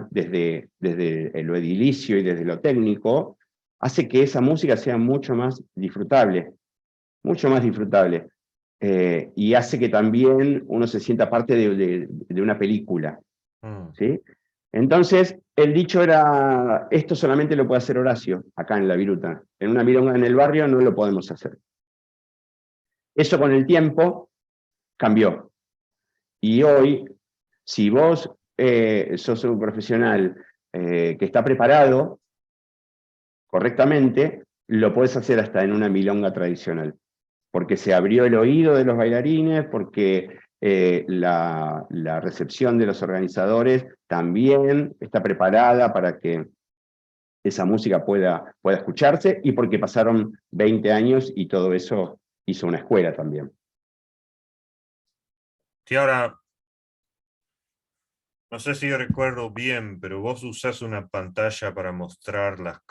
desde lo edilicio y desde lo técnico, hace que esa música sea mucho más disfrutable, y hace que también uno se sienta parte de una película. ¿Sí? Entonces, el dicho era, esto solamente lo puede hacer Horacio, acá en la Viruta. En una milonga en el barrio no lo podemos hacer. Eso con el tiempo cambió. Y hoy, si vos sos un profesional que está preparado correctamente, lo podés hacer hasta en una milonga tradicional. Porque se abrió el oído de los bailarines, porque la recepción de los organizadores también está preparada para que esa música pueda escucharse, y porque pasaron 20 años y todo eso hizo una escuela también. Sí, ahora, no sé si recuerdo bien, pero vos usás una pantalla para mostrar las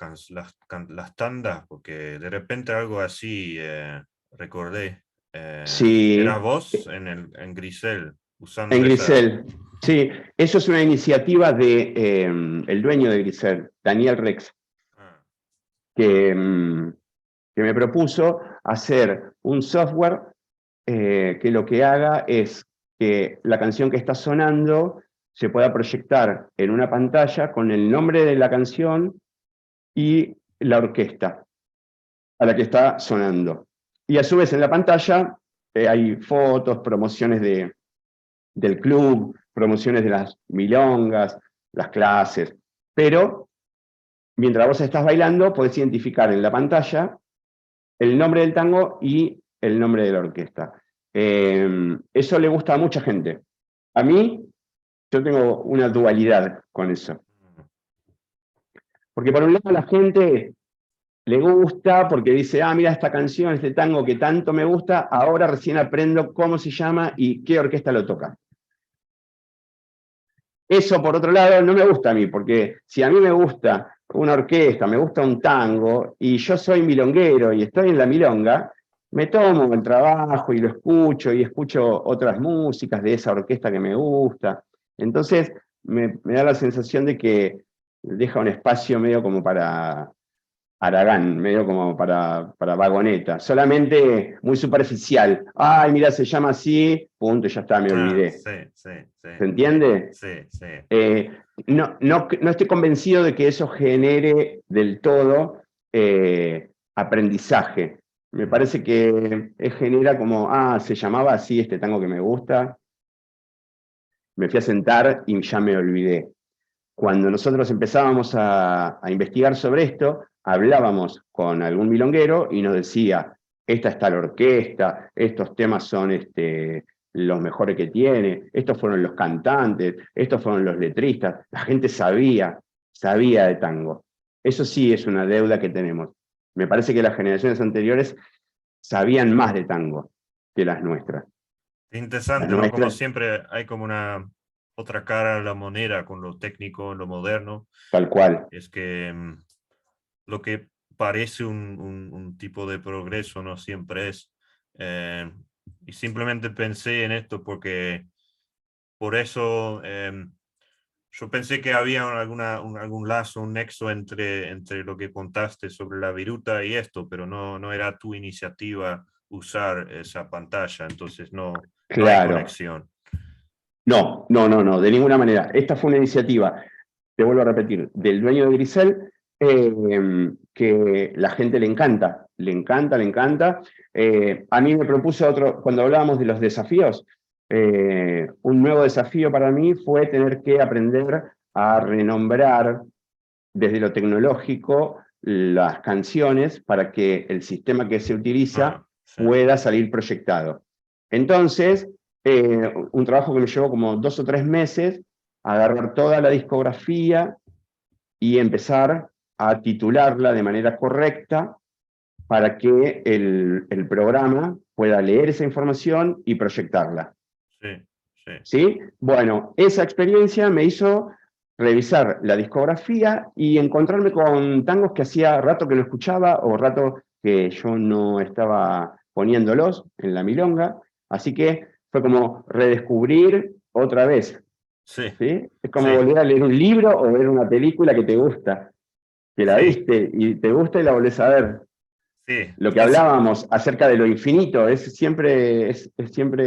tandas, porque de repente algo así recordé. ¿Eras Sí, vos en Grisel en usando esa? Grisel. Sí, eso es una iniciativa de el dueño de Grisel, Daniel Rex, Ah, que me propuso hacer un software que lo que haga es que la canción que está sonando se pueda proyectar en una pantalla con el nombre de la canción y la orquesta a la que está sonando. Y a su vez en la pantalla hay fotos, promociones del club, promociones de las milongas, las clases. Pero mientras vos estás bailando, podés identificar en la pantalla el nombre del tango y el nombre de la orquesta. Eso le gusta a mucha gente. A mí, yo tengo una dualidad con eso. Porque por un lado la gente le gusta porque dice, ah, mira esta canción, este tango que tanto me gusta, ahora recién aprendo cómo se llama y qué orquesta lo toca. Eso, por otro lado, no me gusta a mí, porque si a mí me gusta una orquesta, me gusta un tango, y yo soy milonguero y estoy en la milonga, me tomo el trabajo y lo escucho, y escucho otras músicas de esa orquesta que me gusta. Entonces, me da la sensación de que deja un espacio medio como para Aragán, medio como para vagoneta, solamente muy superficial. Ay, mira, se llama así, punto, ya está, me olvidé. sí, sí, sí, ¿Se entiende? sí, sí. No estoy convencido de que eso genere del todo aprendizaje. Me parece que genera como, ah, se llamaba así este tango que me gusta, me fui a sentar y ya me olvidé. Cuando nosotros empezábamos a investigar sobre esto, hablábamos con algún milonguero y nos decía, esta está la orquesta, estos temas son los mejores que tiene, estos fueron los cantantes, estos fueron los letristas. La gente sabía de tango. Eso sí es una deuda que tenemos. Me parece que las generaciones anteriores sabían más de tango que las nuestras. Las Interesante, ¿no? Como nuestras, siempre hay como una otra cara a la moneda con lo técnico, lo moderno. tal cual. Es que lo que parece un tipo de progreso no siempre es. Eh, y simplemente pensé en esto porque por eso yo pensé que había algún lazo, un nexo entre lo que contaste sobre la viruta y esto, pero no era tu iniciativa usar esa pantalla, entonces no hay Claro. conexión. No, de ninguna manera. Esta fue una iniciativa, te vuelvo a repetir, del dueño de Grisel, que la gente le encanta, le encanta, le encanta. A mí me propuso otro, cuando hablábamos de los desafíos, un nuevo desafío para mí fue tener que aprender a renombrar desde lo tecnológico las canciones para que el sistema que se utiliza Sí, pueda salir proyectado. Entonces, un trabajo que me llevó como 2 o 3 meses, agarrar toda la discografía y empezar a titularla de manera correcta para que el programa pueda leer esa información y proyectarla. sí, sí. ¿Sí? Bueno, esa experiencia me hizo revisar la discografía y encontrarme con tangos que hacía rato que no escuchaba o rato que yo no estaba poniéndolos en la milonga. Así que fue como redescubrir otra vez. Sí, ¿Sí? Es como sí, volver a leer un libro o ver una película que te gusta, que la sí, viste y te gusta y la volvés a ver. sí. Lo que hablábamos acerca de lo infinito es siempre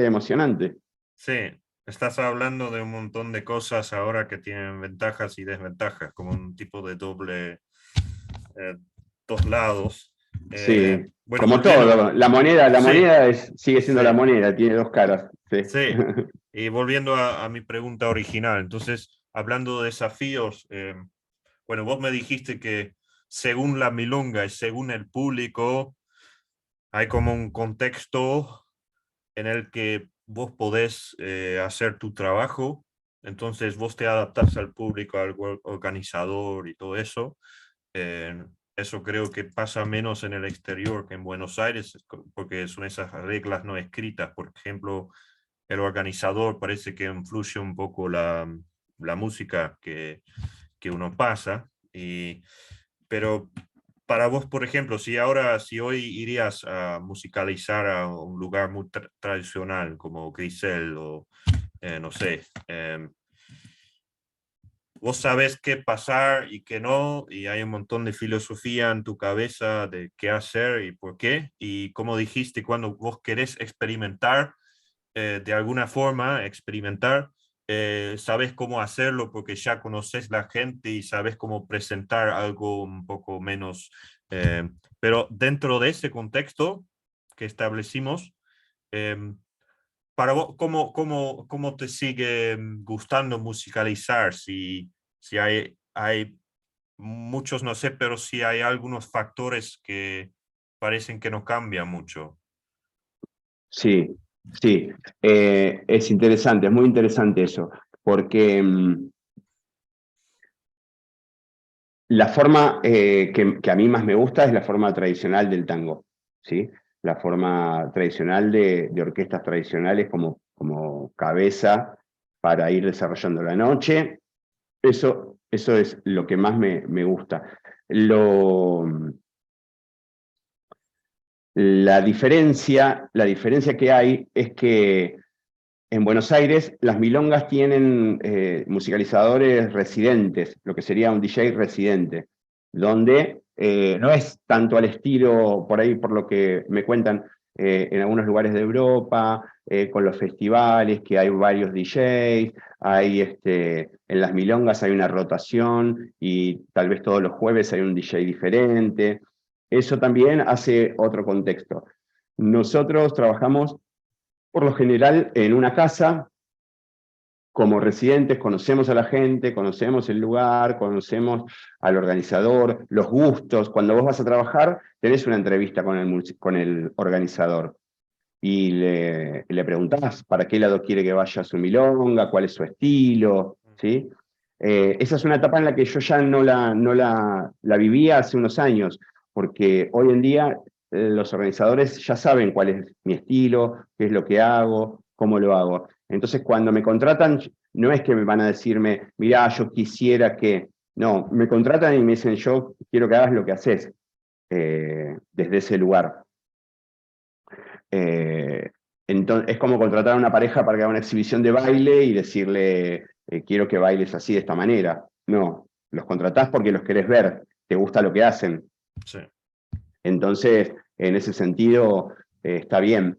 emocionante. Sí, estás hablando de un montón de cosas ahora que tienen ventajas y desventajas, como un tipo de doble, eh, dos lados. Sí, Bueno, como volviendo, todo, la sí, moneda sigue siendo la sí, moneda, tiene dos caras. Sí, sí. Y volviendo a mi pregunta original, entonces, hablando de desafíos, bueno, vos me dijiste que según la milonga y según el público, hay como un contexto en el que vos podés hacer tu trabajo, entonces vos te adaptás al público, al organizador y todo eso. Eh, Eso creo que pasa menos en el exterior que en Buenos Aires, porque son esas reglas no escritas. Por ejemplo, el organizador parece que influye un poco la música que uno pasa, pero para vos, por ejemplo, si hoy irías a musicalizar a un lugar muy tradicional como Grisel o no sé, vos sabés qué pasar y qué no, y hay un montón de filosofía en tu cabeza de qué hacer y por qué, y como dijiste, cuando vos querés experimentar, de alguna forma, experimentar, sabes cómo hacerlo porque ya conoces la gente y sabes cómo presentar algo un poco menos, eh, pero dentro de ese contexto que establecimos, eh, para vos, ¿cómo te sigue gustando musicalizar? Si hay muchos, no sé, pero si hay algunos factores que parecen que no cambian mucho. sí, sí. Es interesante, es muy interesante eso, porque la forma que a mí más me gusta es la forma tradicional del tango, ¿sí? La forma tradicional de orquestas tradicionales como cabeza para ir desarrollando la noche. Eso es lo que más me gusta. La diferencia que hay es que en Buenos Aires las milongas tienen musicalizadores residentes, lo que sería un DJ residente, donde no es tanto al estilo, por ahí por lo que me cuentan, en algunos lugares de Europa, con los festivales, que hay varios DJs, en las milongas hay una rotación y tal vez todos los jueves hay un DJ diferente. Eso también hace otro contexto. Nosotros trabajamos por lo general en una casa como residentes conocemos a la gente, conocemos el lugar, conocemos al organizador, los gustos. Cuando vos vas a trabajar, tenés una entrevista con el organizador y le preguntás para qué lado quiere que vaya su milonga, cuál es su estilo, ¿sí? Esa es una etapa en la que yo ya no la vivía hace unos años, porque hoy en día los organizadores ya saben cuál es mi estilo, qué es lo que hago, cómo lo hago. Entonces, cuando me contratan, no es que me van a decirme, mirá, yo quisiera que... No, me contratan y me dicen, yo quiero que hagas lo que haces desde ese lugar. Entonces, es como contratar a una pareja para que haga una exhibición de baile y decirle, quiero que bailes así de esta manera. No, los contratás porque los querés ver, te gusta lo que hacen. Sí. Entonces, en ese sentido, está bien.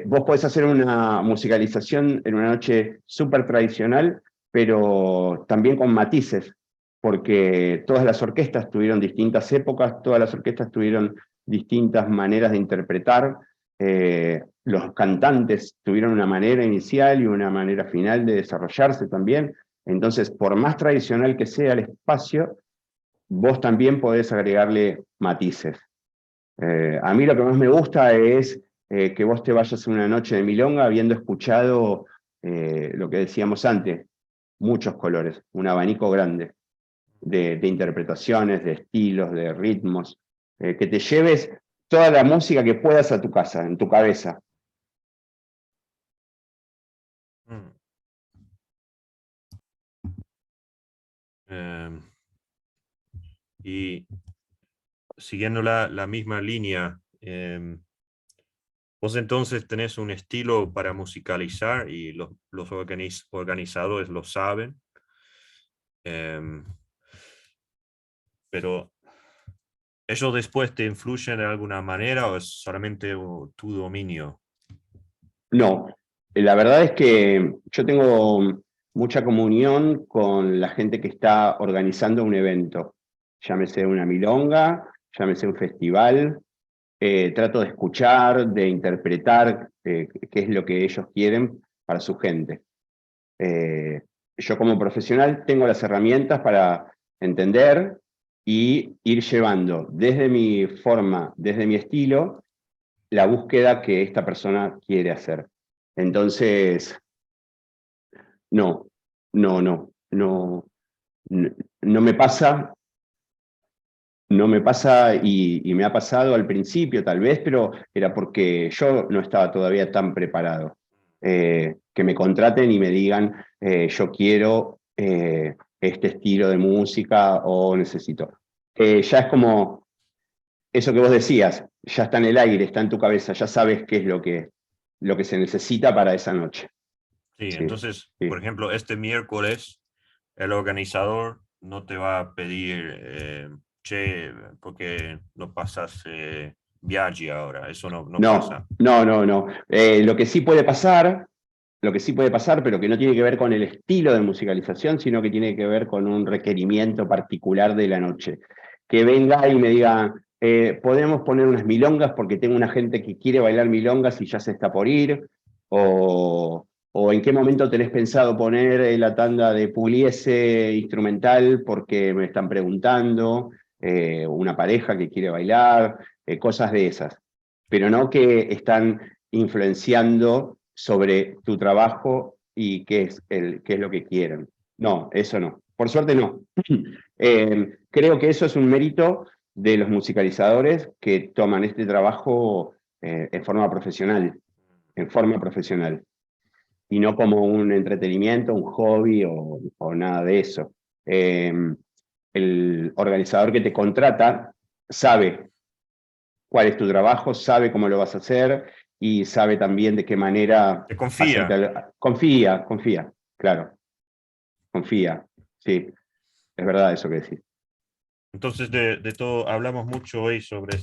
Vos podés hacer una musicalización en una noche súper tradicional, pero también con matices, porque todas las orquestas tuvieron distintas épocas, todas las orquestas tuvieron distintas maneras de interpretar, los cantantes tuvieron una manera inicial y una manera final de desarrollarse también. Entonces, por más tradicional que sea el espacio, vos también podés agregarle matices. A mí lo que más me gusta es que vos te vayas una noche de milonga habiendo escuchado lo que decíamos antes, muchos colores, un abanico grande de interpretaciones, de estilos, de ritmos, que te lleves toda la música que puedas a tu casa, en tu cabeza. Mm. Em, y siguiendo la misma línea, vos entonces tenés un estilo para musicalizar y los organizadores lo saben, em, pero ¿eso después te influye de alguna manera o es solamente tu dominio? No, la verdad es que yo tengo mucha comunión con la gente que está organizando un evento, llámese una milonga, llámese un festival. Trato de escuchar, de interpretar qué es lo que ellos quieren para su gente. Yo como profesional tengo las herramientas para entender y ir llevando desde mi forma, desde mi estilo, la búsqueda que esta persona quiere hacer. Entonces, no, no, no, no, no, no me pasa. No me pasa y me ha pasado al principio tal vez, pero era porque yo no estaba todavía tan preparado. Que me contraten y me digan, yo quiero este estilo de música o necesito. Ya es como eso que vos decías, ya está en el aire, está en tu cabeza, ya sabes qué es lo que se necesita para esa noche. Sí, Sí, entonces, por sí. ejemplo, este miércoles el organizador no te va a pedir, che, porque no pasas viaje ahora, eso no No, pasa. no, no, no. Lo que sí puede pasar, pero que no tiene que ver con el estilo de musicalización, sino que tiene que ver con un requerimiento particular de la noche. Que venga y me diga, podemos poner unas milongas porque tengo una gente que quiere bailar milongas y ya se está por ir, o en qué momento tenés pensado poner la tanda de Pugliese instrumental porque me están preguntando, una pareja que quiere bailar, cosas de esas, pero no que están influenciando sobre tu trabajo y qué es lo que quieren. No, eso no. Por suerte no. Creo que eso es un mérito de los musicalizadores que toman este trabajo en forma profesional, y no como un entretenimiento, un hobby o nada de eso. Eh, el organizador que te contrata sabe cuál es tu trabajo, sabe cómo lo vas a hacer y sabe también de qué manera Te confía. hacerte... Confía, claro, confía, sí, es verdad eso que decís. Entonces, de todo, hablamos mucho hoy sobre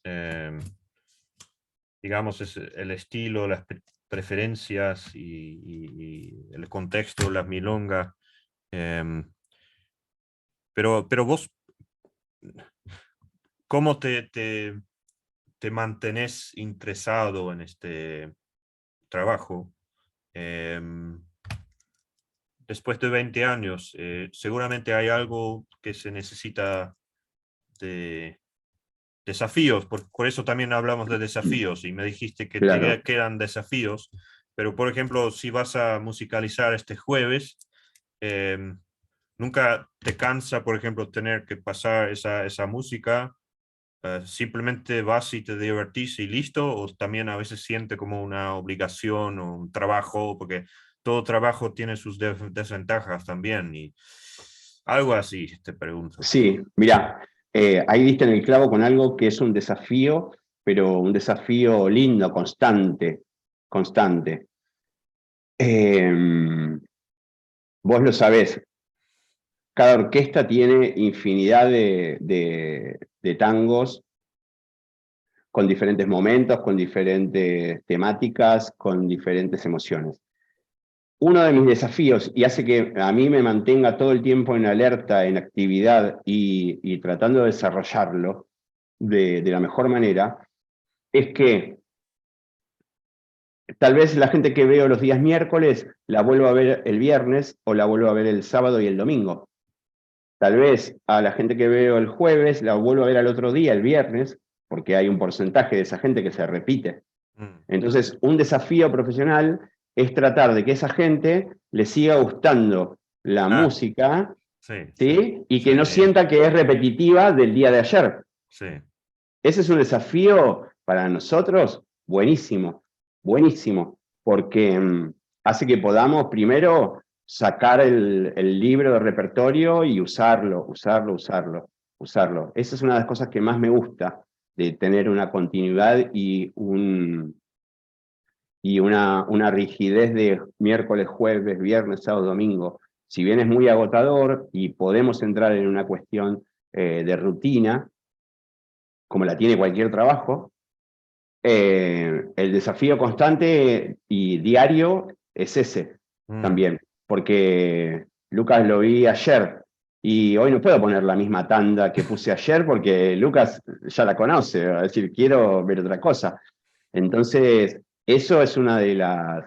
eh, digamos, es el estilo, las preferencias y el contexto, las milongas. Pero vos, ¿cómo te mantenés interesado en este trabajo? después de 20 años, seguramente hay algo que se necesita de desafíos, por eso también hablamos de desafíos, y me dijiste que Claro. te quedan desafíos, pero por ejemplo, si vas a musicalizar este jueves, ¿nunca te cansa, por ejemplo, tener que pasar esa música? ¿Simplemente vas y te divertís y listo? ¿O también a veces siente como una obligación o un trabajo? Porque todo trabajo tiene sus desventajas también, y algo así te pregunto. Sí, mira, ahí diste en el clavo con algo que es un desafío, pero un desafío lindo, constante, constante. Eh, Vos lo sabés, cada orquesta tiene infinidad de tangos con diferentes momentos, con diferentes temáticas, con diferentes emociones. Uno de mis desafíos, y hace que a mí me mantenga todo el tiempo en alerta, en actividad y tratando de desarrollarlo de la mejor manera, es que tal vez la gente que veo los días miércoles la vuelvo a ver el viernes o la vuelvo a ver el sábado y el domingo. Tal vez a la gente que veo el jueves la vuelvo a ver al otro día, el viernes, porque hay un porcentaje de esa gente que se repite. Mm. Entonces, un desafío profesional es tratar de que esa gente le siga gustando la Ah, música, sí, sí, ¿sí? Y que no sí, sienta que es repetitiva del día de ayer. sí, Ese es un desafío para nosotros buenísimo, buenísimo, porque hace que podamos primero sacar el libro de repertorio y usarlo, usarlo, usarlo, usarlo. Esa es una de las cosas que más me gusta, de tener una continuidad y una rigidez de miércoles, jueves, viernes, sábado, domingo. Si bien es muy agotador y podemos entrar en una cuestión de rutina, como la tiene cualquier trabajo, el desafío constante y diario es ese mm, también, porque Lucas lo vi ayer y hoy no puedo poner la misma tanda que puse ayer porque Lucas ya la conoce, va a decir, quiero ver otra cosa. Entonces, eso es una de las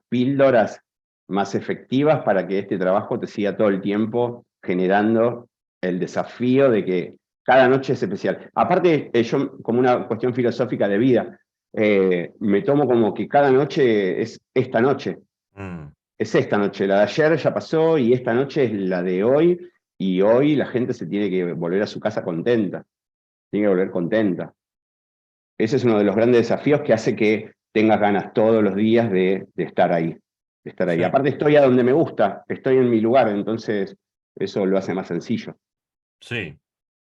píldoras más efectivas para que este trabajo te siga todo el tiempo generando el desafío de que cada noche es especial. Aparte, yo como una cuestión filosófica de vida, me tomo como que cada noche es esta noche, mm. es esta noche. La de ayer ya pasó y esta noche es la de hoy y hoy la gente se tiene que volver a su casa contenta, tiene que volver contenta. Ese es uno de los grandes desafíos que hace que tengas ganas todos los días de estar ahí, de estar ahí. Sí, Aparte estoy a donde me gusta, estoy en mi lugar, entonces eso lo hace más sencillo. sí.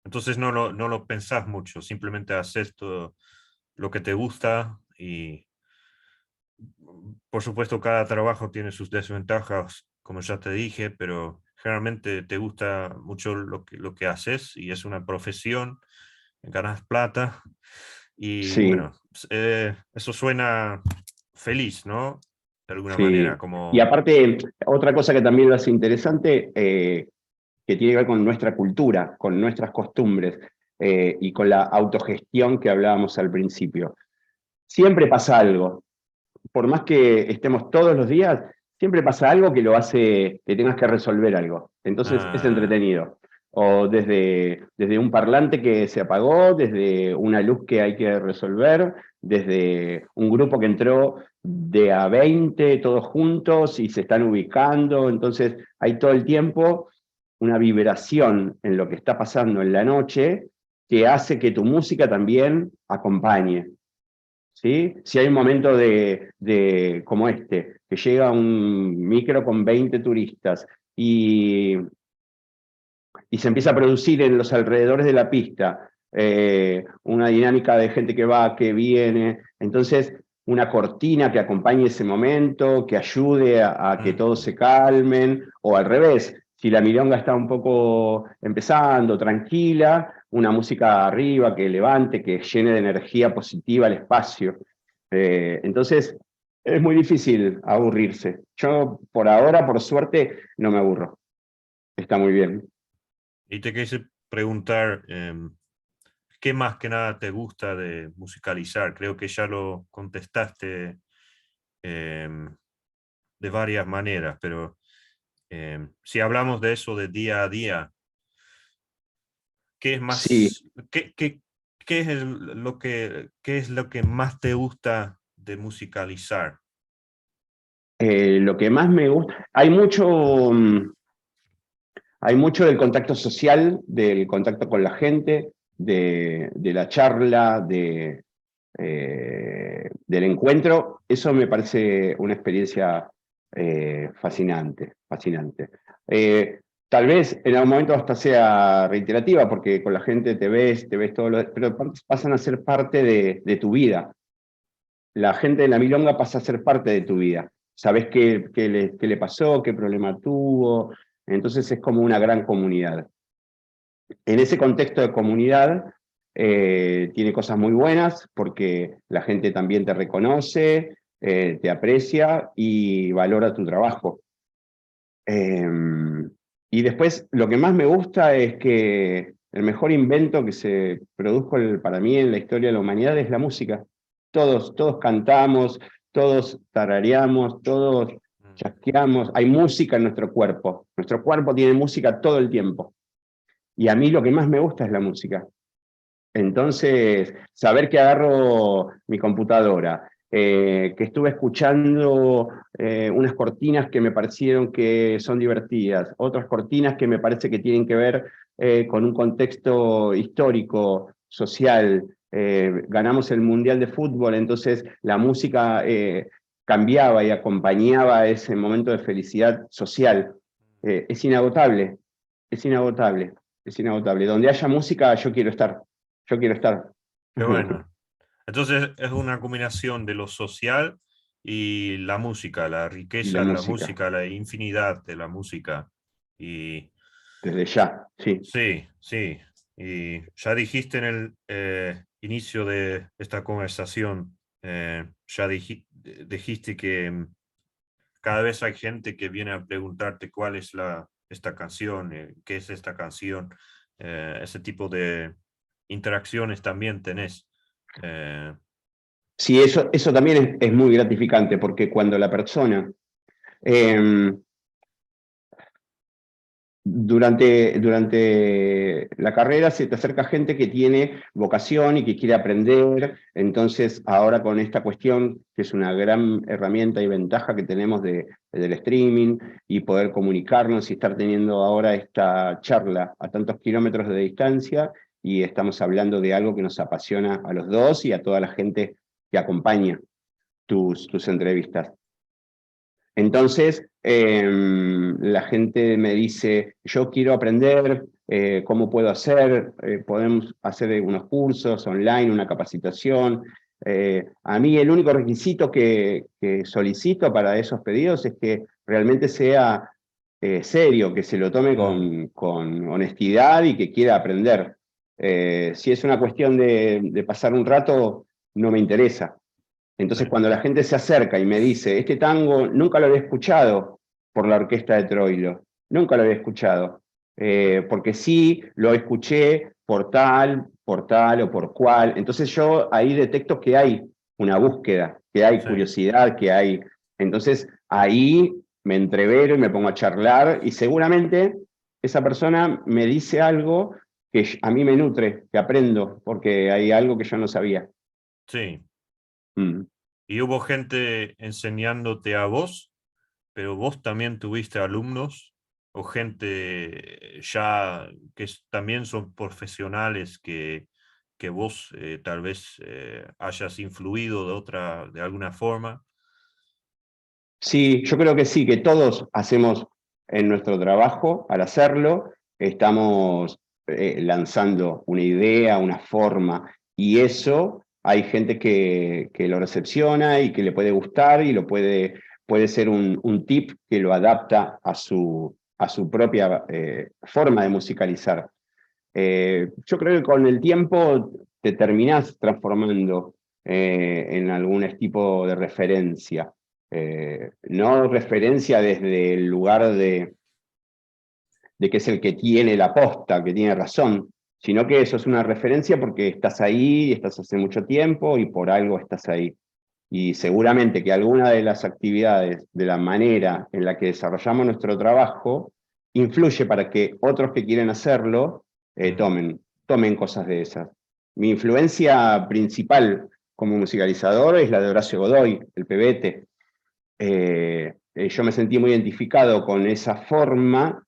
Entonces no lo pensás mucho, simplemente haces todo lo que te gusta, y por supuesto cada trabajo tiene sus desventajas, como ya te dije, pero generalmente te gusta mucho lo que haces y es una profesión, ganas plata y Sí, bueno, eso suena feliz, ¿no? De alguna manera, sí. Y como... aparte, otra cosa que también lo hace interesante, que tiene que ver con nuestra cultura, con nuestras costumbres y con la autogestión que hablábamos al principio. Siempre pasa algo, por más que estemos todos los días, siempre pasa algo que lo hace que tengas que resolver algo. Entonces es Ah, entretenido. O desde un parlante que se apagó, desde una luz que hay que resolver, desde un grupo que entró de a 20 todos juntos y se están ubicando. Entonces hay todo el tiempo una vibración en lo que está pasando en la noche que hace que tu música también acompañe. ¿Sí? Si hay un momento como este, que llega un micro con 20 turistas y se empieza a producir en los alrededores de la pista una dinámica de gente que va, que viene, entonces una cortina que acompañe ese momento, que ayude a que todos mm, se calmen, o al revés, si la milonga está un poco empezando, tranquila, una música arriba que levante, que llene de energía positiva el espacio. Entonces, es muy difícil aburrirse. Yo por ahora, por suerte, no me aburro. Está muy bien. y te quise preguntar, ¿qué más que nada te gusta de musicalizar? Creo que ya lo contestaste em, de varias maneras, pero Si hablamos de eso de día a día, ¿qué es Sí, más, qué es qué es lo que más te gusta de musicalizar? lo que más me gusta, hay mucho del contacto social, del contacto con la gente, de la charla, del encuentro. Eso me parece una experiencia fascinante, fascinante. Eh, Tal vez en algún momento hasta sea reiterativa, porque con la gente te ves todo lo, pero pasan a ser parte de tu vida. La gente de la milonga pasa a ser parte de tu vida. Sabes qué le pasó, qué problema tuvo, entonces es como una gran comunidad. En ese contexto de comunidad tiene cosas muy buenas porque la gente también te reconoce, te aprecia y valora tu trabajo. Eh, y después lo que más me gusta es que el mejor invento que se produjo para mí en la historia de la humanidad es la música. Todos cantamos, todos tarareamos, todos Mm. chasqueamos, hay música en nuestro cuerpo tiene música todo el tiempo. Y a mí lo que más me gusta es la música. Entonces, saber que agarro mi computadora, que estuve escuchando unas cortinas que me parecieron que son divertidas, otras cortinas que me parece que tienen que ver con un contexto histórico, social. Ganamos el Mundial de Fútbol, entonces la música cambiaba y acompañaba ese momento de felicidad social. Es inagotable, es inagotable, es inagotable. Donde haya música, yo quiero estar. Yo quiero estar. Qué bueno. Entonces es una combinación de lo social y la música, la Y riqueza la de la música, música, la infinidad de la música. Y desde ya, sí. sí, sí. Y ya dijiste en el inicio de esta conversación, ya dijiste que cada vez hay gente que viene a preguntarte cuál es esta canción, qué es esta canción. Ese tipo de interacciones también tenés. Eh, Sí, eso también es muy gratificante, porque cuando la persona eh, durante la carrera se te acerca gente que tiene vocación y que quiere aprender, entonces ahora con esta cuestión, que es una gran herramienta y ventaja que tenemos del streaming y poder comunicarnos y estar teniendo ahora esta charla a tantos kilómetros de distancia, y estamos hablando de algo que nos apasiona a los dos y a toda la gente que acompaña tus entrevistas. Entonces, la gente me dice, yo quiero aprender, ¿cómo puedo hacer? Podemos hacer unos cursos online, una capacitación. A mí el único requisito que solicito para esos pedidos es que realmente sea serio, que se lo tome mm, con honestidad y que quiera aprender. Si es una cuestión de pasar un rato, no me interesa. sí, Entonces, cuando la gente se acerca y me dice, este tango nunca lo había escuchado por la orquesta de Troilo, nunca lo había escuchado, porque sí lo escuché por tal o por cual. Entonces yo ahí detecto que hay una búsqueda, que hay sí, curiosidad, que hay. Entonces ahí me entrevero y me pongo a charlar y seguramente esa persona me dice algo que a mí me nutre, que aprendo, porque hay algo que yo no sabía. sí. Mm. Y hubo gente enseñándote a vos, pero vos también tuviste alumnos o gente ya que también son profesionales que vos tal vez hayas influido de alguna forma. Sí, yo creo que sí, que todos hacemos en nuestro trabajo, al hacerlo, estamos lanzando una idea, una forma, y eso hay gente que lo recepciona y que le puede gustar y puede ser un tip que lo adapta a su propia forma de musicalizar. Yo creo que con el tiempo te terminás transformando en algún tipo de referencia. No referencia desde el lugar de que es el que tiene la posta, que tiene razón, sino que eso es una referencia porque estás ahí, estás hace mucho tiempo y por algo estás ahí. y seguramente que alguna de las actividades, de la manera en la que desarrollamos nuestro trabajo, influye para que otros que quieren hacerlo tomen cosas de esas. Mi influencia principal como musicalizador es la de Horacio Godoy, el pebete. Yo me sentí muy identificado con esa forma,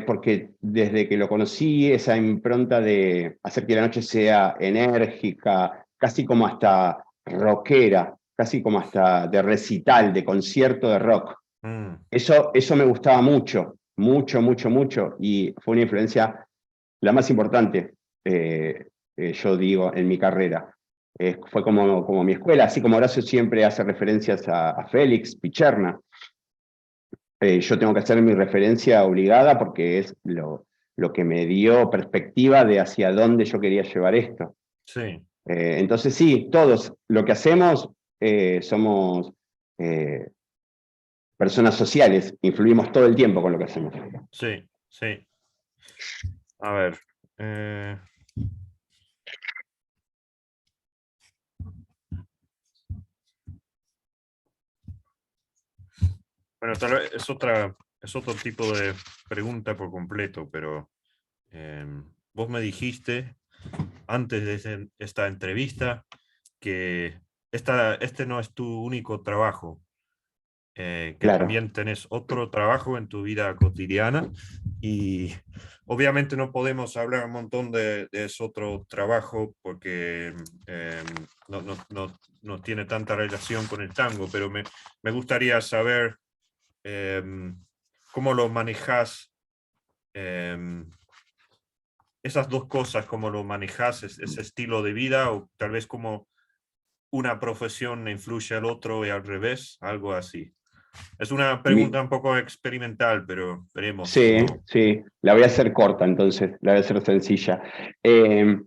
porque desde que lo conocí, esa impronta de hacer que la noche sea enérgica, casi como hasta rockera, casi como hasta de recital, de concierto de rock. Eso me gustaba mucho, mucho, mucho, mucho, y fue una influencia la más importante, yo digo, en mi carrera. Fue como mi escuela, así como Horacio siempre hace referencias a Félix Picherna. Yo tengo que hacer mi referencia obligada porque es lo que me dio perspectiva de hacia dónde yo quería llevar esto. Sí. Entonces sí, todos lo que hacemos somos personas sociales, influimos todo el tiempo con lo que hacemos. Sí, sí. A ver. eh, Bueno, tal vez es otro tipo de pregunta por completo, pero vos me dijiste antes de esta entrevista que este no es tu único trabajo, que Claro. también tenés otro trabajo en tu vida cotidiana y obviamente no podemos hablar un montón de ese otro trabajo porque no tiene tanta relación con el tango, pero me gustaría saber cómo lo manejas, esas dos cosas, cómo lo manejas, ese estilo de vida, o tal vez cómo una profesión influye al otro y al revés, algo así. Es una Mi, pregunta un poco experimental, pero veremos sí, cómo. sí, la voy a hacer corta entonces, la voy a hacer sencilla. Eh,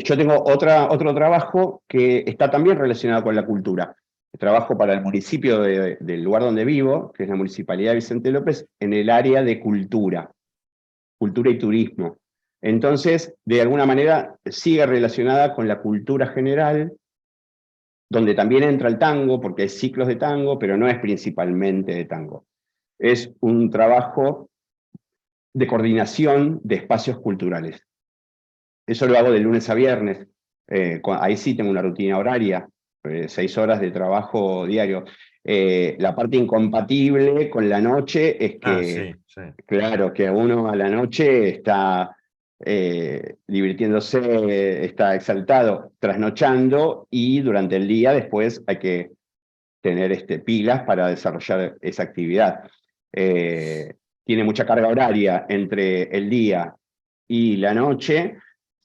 yo tengo otro trabajo que está también relacionado con la cultura. Trabajo para el municipio del lugar donde vivo, que es la Municipalidad de Vicente López, en el área de cultura, cultura y turismo. Entonces, de alguna manera, sigue relacionada con la cultura general, donde también entra el tango, porque hay ciclos de tango, pero no es principalmente de tango. Es un trabajo de coordinación de espacios culturales. Eso lo hago de lunes a viernes. Ahí sí tengo una rutina horaria, 6 horas de trabajo diario. La parte incompatible con la noche es Ah, que, sí, sí. claro, que uno a la noche está divirtiéndose, está exaltado, trasnochando, y durante el día después hay que tener pilas para desarrollar esa actividad. Eh, Tiene mucha carga horaria entre el día y la noche,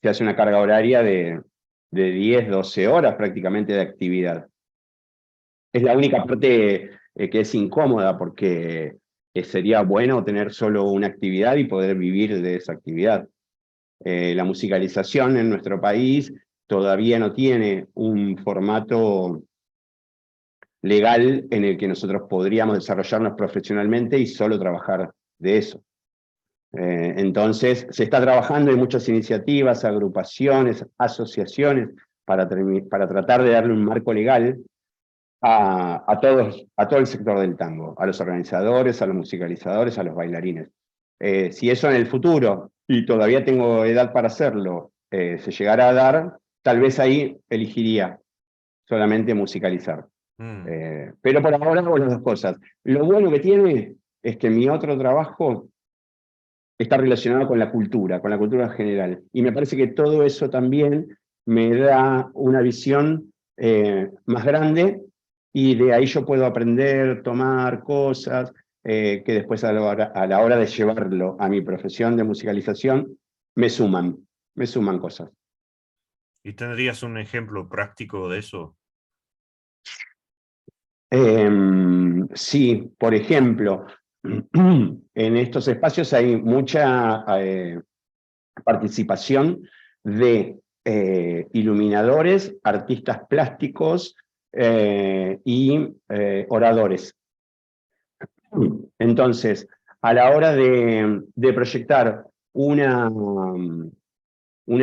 se hace una carga horaria de 10, 12 horas prácticamente de actividad. Es la única parte que es incómoda porque sería bueno tener solo una actividad y poder vivir de esa actividad. La musicalización en nuestro país todavía no tiene un formato legal en el que nosotros podríamos desarrollarnos profesionalmente y solo trabajar de eso. Entonces, se está trabajando en muchas iniciativas, agrupaciones, asociaciones, para tratar de darle un marco legal a todo el sector del tango, a los organizadores, a los musicalizadores, a los bailarines. Si eso en el futuro, y todavía tengo edad para hacerlo, se llegara a dar, tal vez ahí elegiría solamente musicalizar. Pero por ahora hago las dos cosas. Lo bueno que tiene es que mi otro trabajo está relacionado con la cultura general. Y me parece que todo eso también me da una visión más grande, y de ahí yo puedo aprender, tomar cosas que después a la hora de llevarlo a mi profesión de musicalización me suman cosas. ¿Y tendrías un ejemplo práctico de eso? Sí, por ejemplo, en estos espacios hay mucha participación de iluminadores, artistas plásticos y oradores. Entonces, a la hora de proyectar una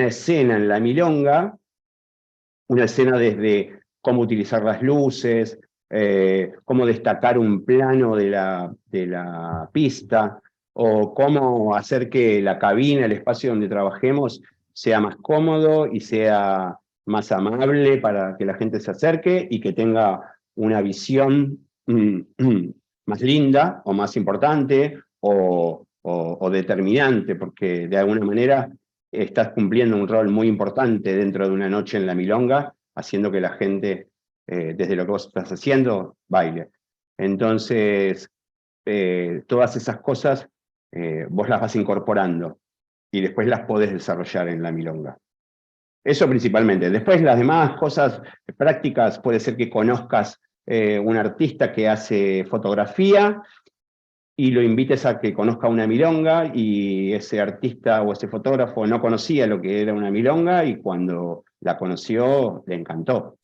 escena en la milonga, una escena desde cómo utilizar las luces, cómo destacar un plano de la pista, o cómo hacer que la cabina, el espacio donde trabajemos, sea más cómodo y sea más amable para que la gente se acerque y que tenga una visión más linda o más importante o determinante, porque de alguna manera estás cumpliendo un rol muy importante dentro de una noche en la milonga, haciendo que la gente, desde lo que vos estás haciendo, baile. Entonces, todas esas cosas vos las vas incorporando y después las podés desarrollar en la milonga. Eso principalmente. Después las demás cosas prácticas, puede ser que conozcas un artista que hace fotografía y lo invites a que conozca una milonga, y ese artista o ese fotógrafo no conocía lo que era una milonga, y cuando la conoció le encantó.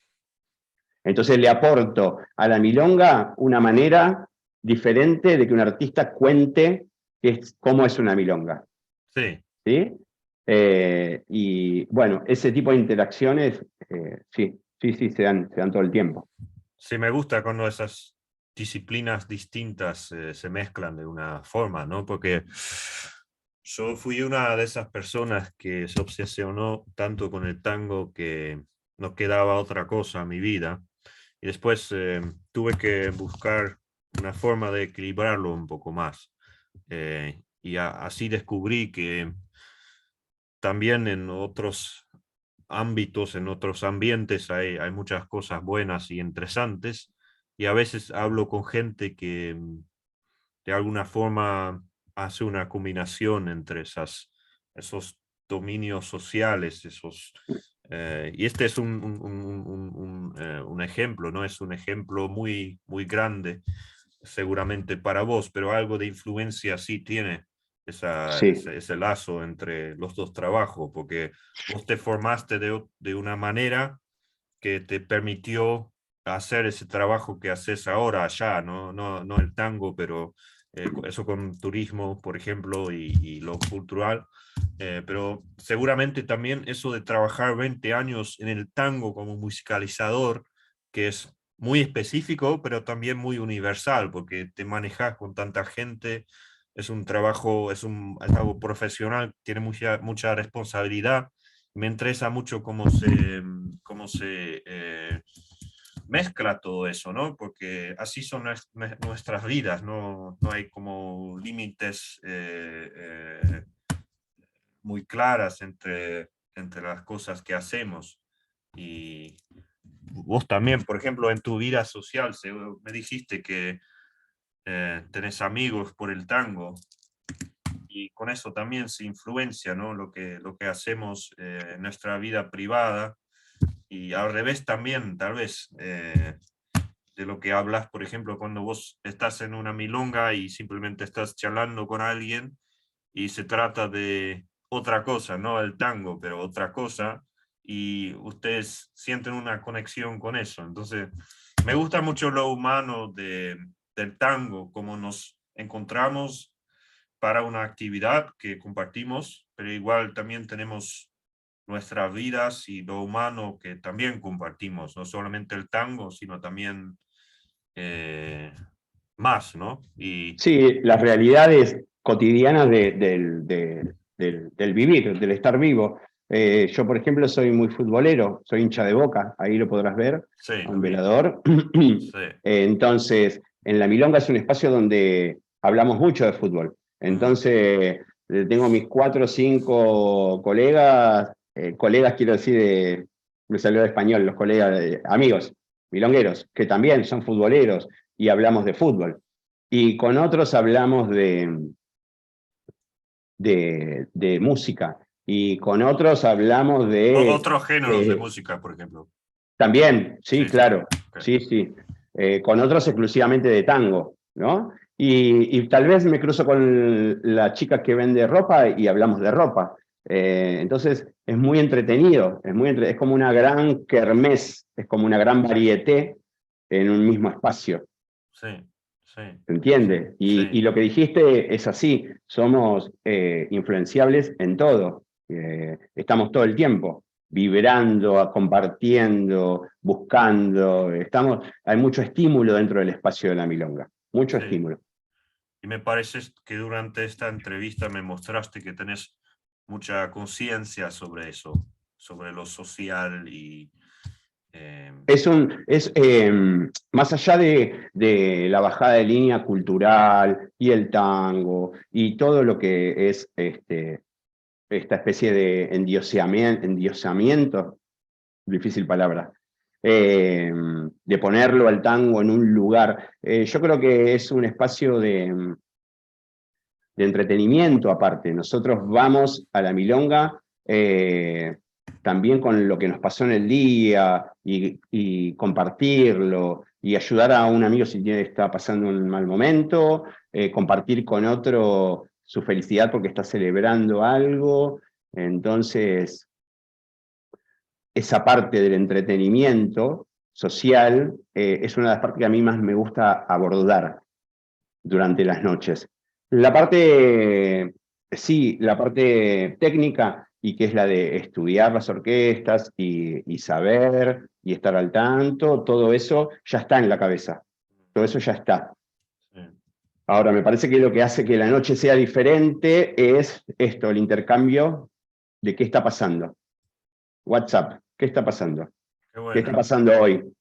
Entonces le aporto a la milonga una manera diferente de que un artista cuente cómo es una milonga. Sí. ¿Sí? Y bueno, ese tipo de interacciones, sí, se dan todo el tiempo. Sí, me gusta cuando esas disciplinas distintas se mezclan de una forma, ¿no? Porque yo fui una de esas personas que se obsesionó tanto con el tango que no quedaba otra cosa en mi vida. Y después tuve que buscar una forma de equilibrarlo un poco más. Así descubrí que también en otros ámbitos, en otros ambientes, hay muchas cosas buenas y interesantes. Y a veces hablo con gente que de alguna forma hace una combinación entre esos dominios sociales, y este es un ejemplo, ¿no? Es un ejemplo muy, muy grande, seguramente para vos, pero algo de influencia sí tiene Sí, ese lazo entre los dos trabajos, porque vos te formaste de una manera que te permitió hacer ese trabajo que haces ahora allá, no el tango, pero eso con turismo, por ejemplo, y lo cultural. Pero seguramente también eso de trabajar 20 años en el tango como musicalizador, que es muy específico, pero también muy universal, porque te manejas con tanta gente, es un trabajo, es algo profesional, tiene mucha responsabilidad. Me interesa mucho cómo se mezcla todo eso, ¿no? Porque así son nuestras vidas, no hay como límites muy claras entre las cosas que hacemos. Y vos también, por ejemplo, en tu vida social, me dijiste que tenés amigos por el tango, y con eso también se influencia, ¿no? Lo que hacemos en nuestra vida privada, y al revés también, tal vez, de lo que hablas, por ejemplo, cuando vos estás en una milonga y simplemente estás charlando con alguien y se trata de otra cosa, no el tango, pero otra cosa, y ustedes sienten una conexión con eso. Entonces, me gusta mucho lo humano del tango, cómo nos encontramos para una actividad que compartimos, pero igual también tenemos nuestras vidas y lo humano que también compartimos, no solamente el tango, sino también más, ¿no? sí, las realidades cotidianas del vivir, del estar vivo. Yo, por ejemplo, soy muy futbolero, soy hincha de Boca, ahí lo podrás ver, Sí, a lo un vi. velador. Sí. Entonces, en la Milonga es un espacio donde hablamos mucho de fútbol. Mm, Entonces, tengo mis 4 o 5 colegas, colegas quiero decir, me salió de español, los colegas, amigos, milongueros, que también son futboleros y hablamos de fútbol. Y con otros hablamos de música, y con otros hablamos Otros géneros de eh, música, por ejemplo. también, sí, Sí, sí. claro, Okay. sí, sí, con otros exclusivamente de tango, ¿no? Y tal vez me cruzo con la chica que vende ropa y hablamos de ropa. Entonces es muy entretenido, es como una gran kermés, es como una gran varieté en un mismo espacio. Sí, sí, ¿Se entiende? Y sí. lo que dijiste es así, somos influenciables en todo, estamos todo el tiempo. vibrando, compartiendo, buscando. Hay mucho estímulo dentro del espacio de la milonga, mucho Sí. estímulo. Y me parece que durante esta entrevista me mostraste que tenés mucha conciencia sobre eso, sobre lo social y... Más allá de la bajada de línea cultural y el tango y todo lo que es esta especie de endiosamiento, difícil palabra, de ponerlo al tango en un lugar. Yo creo que es un espacio de entretenimiento aparte. Nosotros vamos a la milonga también con lo que nos pasó en el día y compartirlo y ayudar a un amigo si está pasando un mal momento, compartir con otro su felicidad porque está celebrando algo. Entonces, esa parte del entretenimiento social es una de las partes que a mí más me gusta abordar durante las noches. La parte, sí, la parte técnica, y que es la de estudiar las orquestas y saber y estar al tanto, todo eso ya está en la cabeza, todo eso ya está. Sí. Ahora, me parece que lo que hace que la noche sea diferente es esto, el intercambio de qué está pasando. WhatsApp, ¿qué está pasando? Qué ¿Qué está bueno. pasando hoy?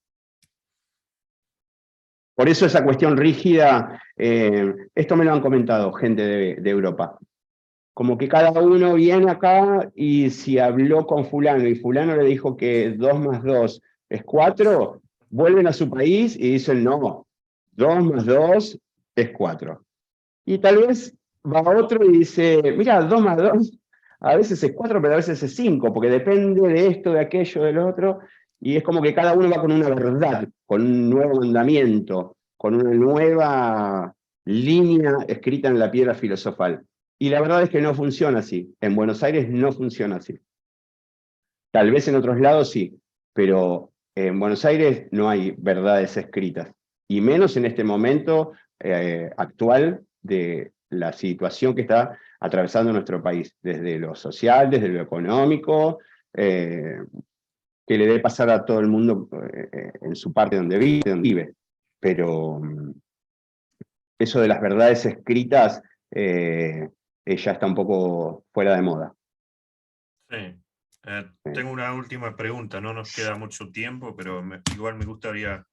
Por eso esa cuestión rígida, esto me lo han comentado gente de Europa, como que cada uno viene acá y si habló con fulano y fulano le dijo que 2 más 2 es 4, vuelven a su país y dicen no, 2 más 2 es 4. Y tal vez va otro y dice, mira, 2 más 2 a veces es 4, pero a veces es 5, porque depende de esto, de aquello, del otro, y es como que cada uno va con una verdad, con un nuevo mandamiento, con una nueva línea escrita en la piedra filosofal. Y la verdad es que no funciona así. En Buenos Aires no funciona así. Tal vez en otros lados sí, pero en Buenos Aires no hay verdades escritas. Y menos en este momento actual de la situación que está atravesando nuestro país, desde lo social, desde lo económico, que le debe pasar a todo el mundo en su parte donde vive. Pero eso de las verdades escritas ya está un poco fuera de moda. Sí. Tengo una última pregunta, no nos queda mucho tiempo, pero igual me gustaría,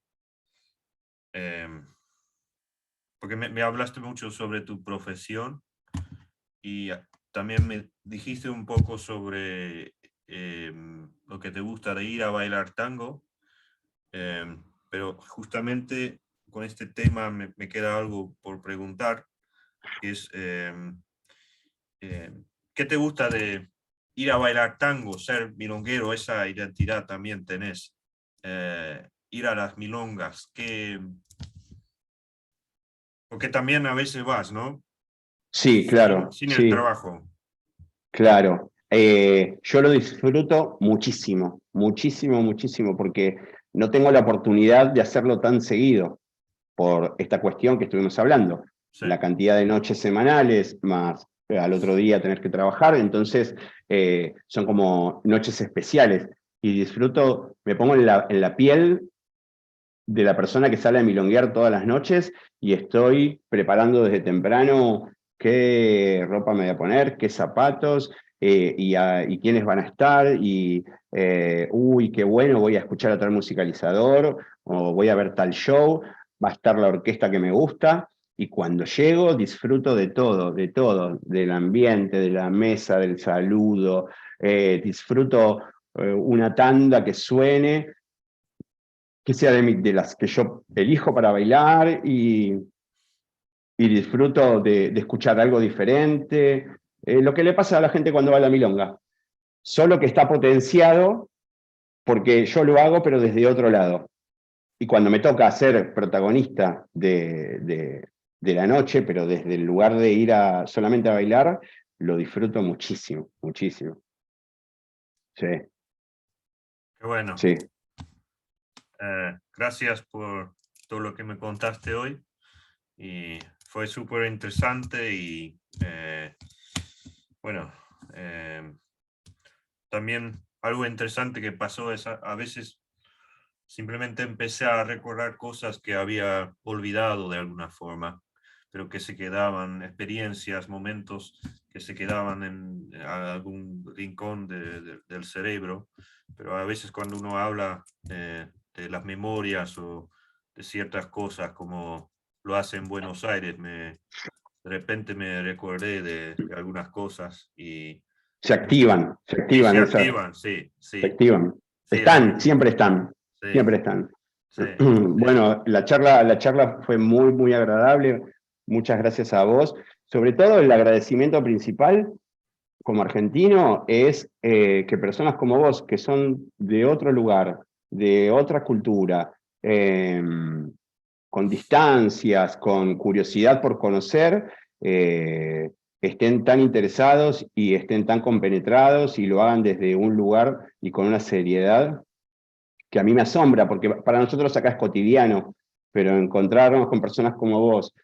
porque me hablaste mucho sobre tu profesión y también me dijiste un poco sobre lo que te gusta de ir a bailar tango, pero justamente con este tema me queda algo por preguntar, que es, ¿qué te gusta de ir a bailar tango, ser milonguero? Esa identidad también tenés. Ir a las milongas, porque también a veces vas, ¿no? Sí, claro, Sin el sí. trabajo. Claro, yo lo disfruto muchísimo, muchísimo, muchísimo, porque no tengo la oportunidad de hacerlo tan seguido por esta cuestión que estuvimos hablando, Sí, la cantidad de noches semanales, más al otro día tener que trabajar, entonces son como noches especiales y disfruto, me pongo en la piel de la persona que sale a milonguear todas las noches y estoy preparando desde temprano qué ropa me voy a poner, qué zapatos y quiénes van a estar y uy, qué bueno, voy a escuchar a tal musicalizador o voy a ver tal show, va a estar la orquesta que me gusta y cuando llego disfruto de todo, del ambiente, de la mesa, del saludo, disfruto una tanda que suene que sea de las que yo elijo para bailar y disfruto de escuchar algo diferente. Lo que le pasa a la gente cuando va a la milonga, solo que está potenciado porque yo lo hago pero desde otro lado. Y cuando me toca ser protagonista de la noche, pero desde el lugar de ir solamente a bailar, lo disfruto muchísimo, muchísimo. Sí, qué bueno. sí. Gracias por todo lo que me contaste hoy y fue súper interesante y bueno, también algo interesante que pasó es a veces simplemente empecé a recordar cosas que había olvidado de alguna forma, pero que se quedaban, experiencias, momentos que se quedaban en algún rincón del cerebro, pero a veces cuando uno habla de las memorias o de ciertas cosas como lo hace en Buenos Aires, de repente me recordé de algunas cosas y se activan, sí, se sí, activan. sí, es muy, Siempre están, sí, siempre están. sí. Bueno, la charla fue muy, muy agradable. Muchas gracias a vos. Sobre todo el agradecimiento principal como argentino es que personas como vos, que son de otro lugar, de otra cultura, con distancias, con curiosidad por conocer, estén tan interesados y estén tan compenetrados y lo hagan desde un lugar y con una seriedad que a mí me asombra, porque para nosotros acá es cotidiano, pero encontrarnos con personas como vos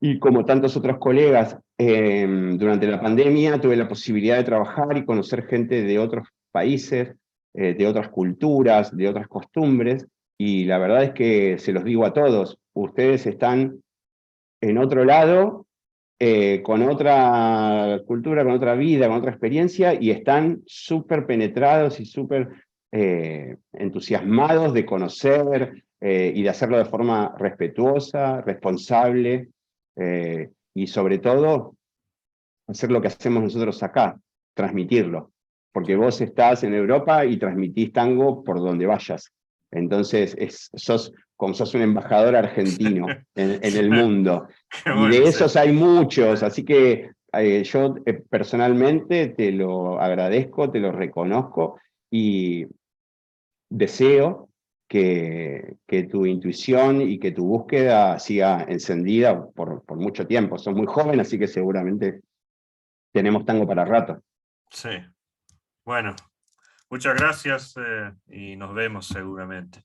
y como tantos otros colegas, durante la pandemia tuve la posibilidad de trabajar y conocer gente de otros países, de otras culturas, de otras costumbres, y la verdad es que se los digo a todos, ustedes están en otro lado, con otra cultura, con otra vida, con otra experiencia, y están súper penetrados y súper entusiasmados de conocer y de hacerlo de forma respetuosa, responsable, y sobre todo hacer lo que hacemos nosotros acá, transmitirlo. Sí. Porque vos estás en Europa y transmitís tango por donde vayas. Entonces, como sos un embajador argentino en el mundo. Qué Y bueno, de sí. esos hay muchos, así que yo personalmente te lo agradezco, te lo reconozco y deseo que tu intuición y que tu búsqueda siga encendida por mucho tiempo. Sos muy joven, así que seguramente tenemos tango para rato. Sí. Bueno, muchas gracias y nos vemos seguramente.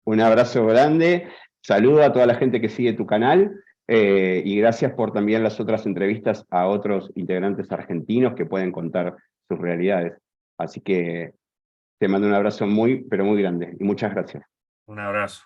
Un abrazo grande, saludo a toda la gente que sigue tu canal y gracias por también las otras entrevistas a otros integrantes argentinos que pueden contar sus realidades. Así que te mando un abrazo muy, pero muy grande y muchas gracias. Un abrazo.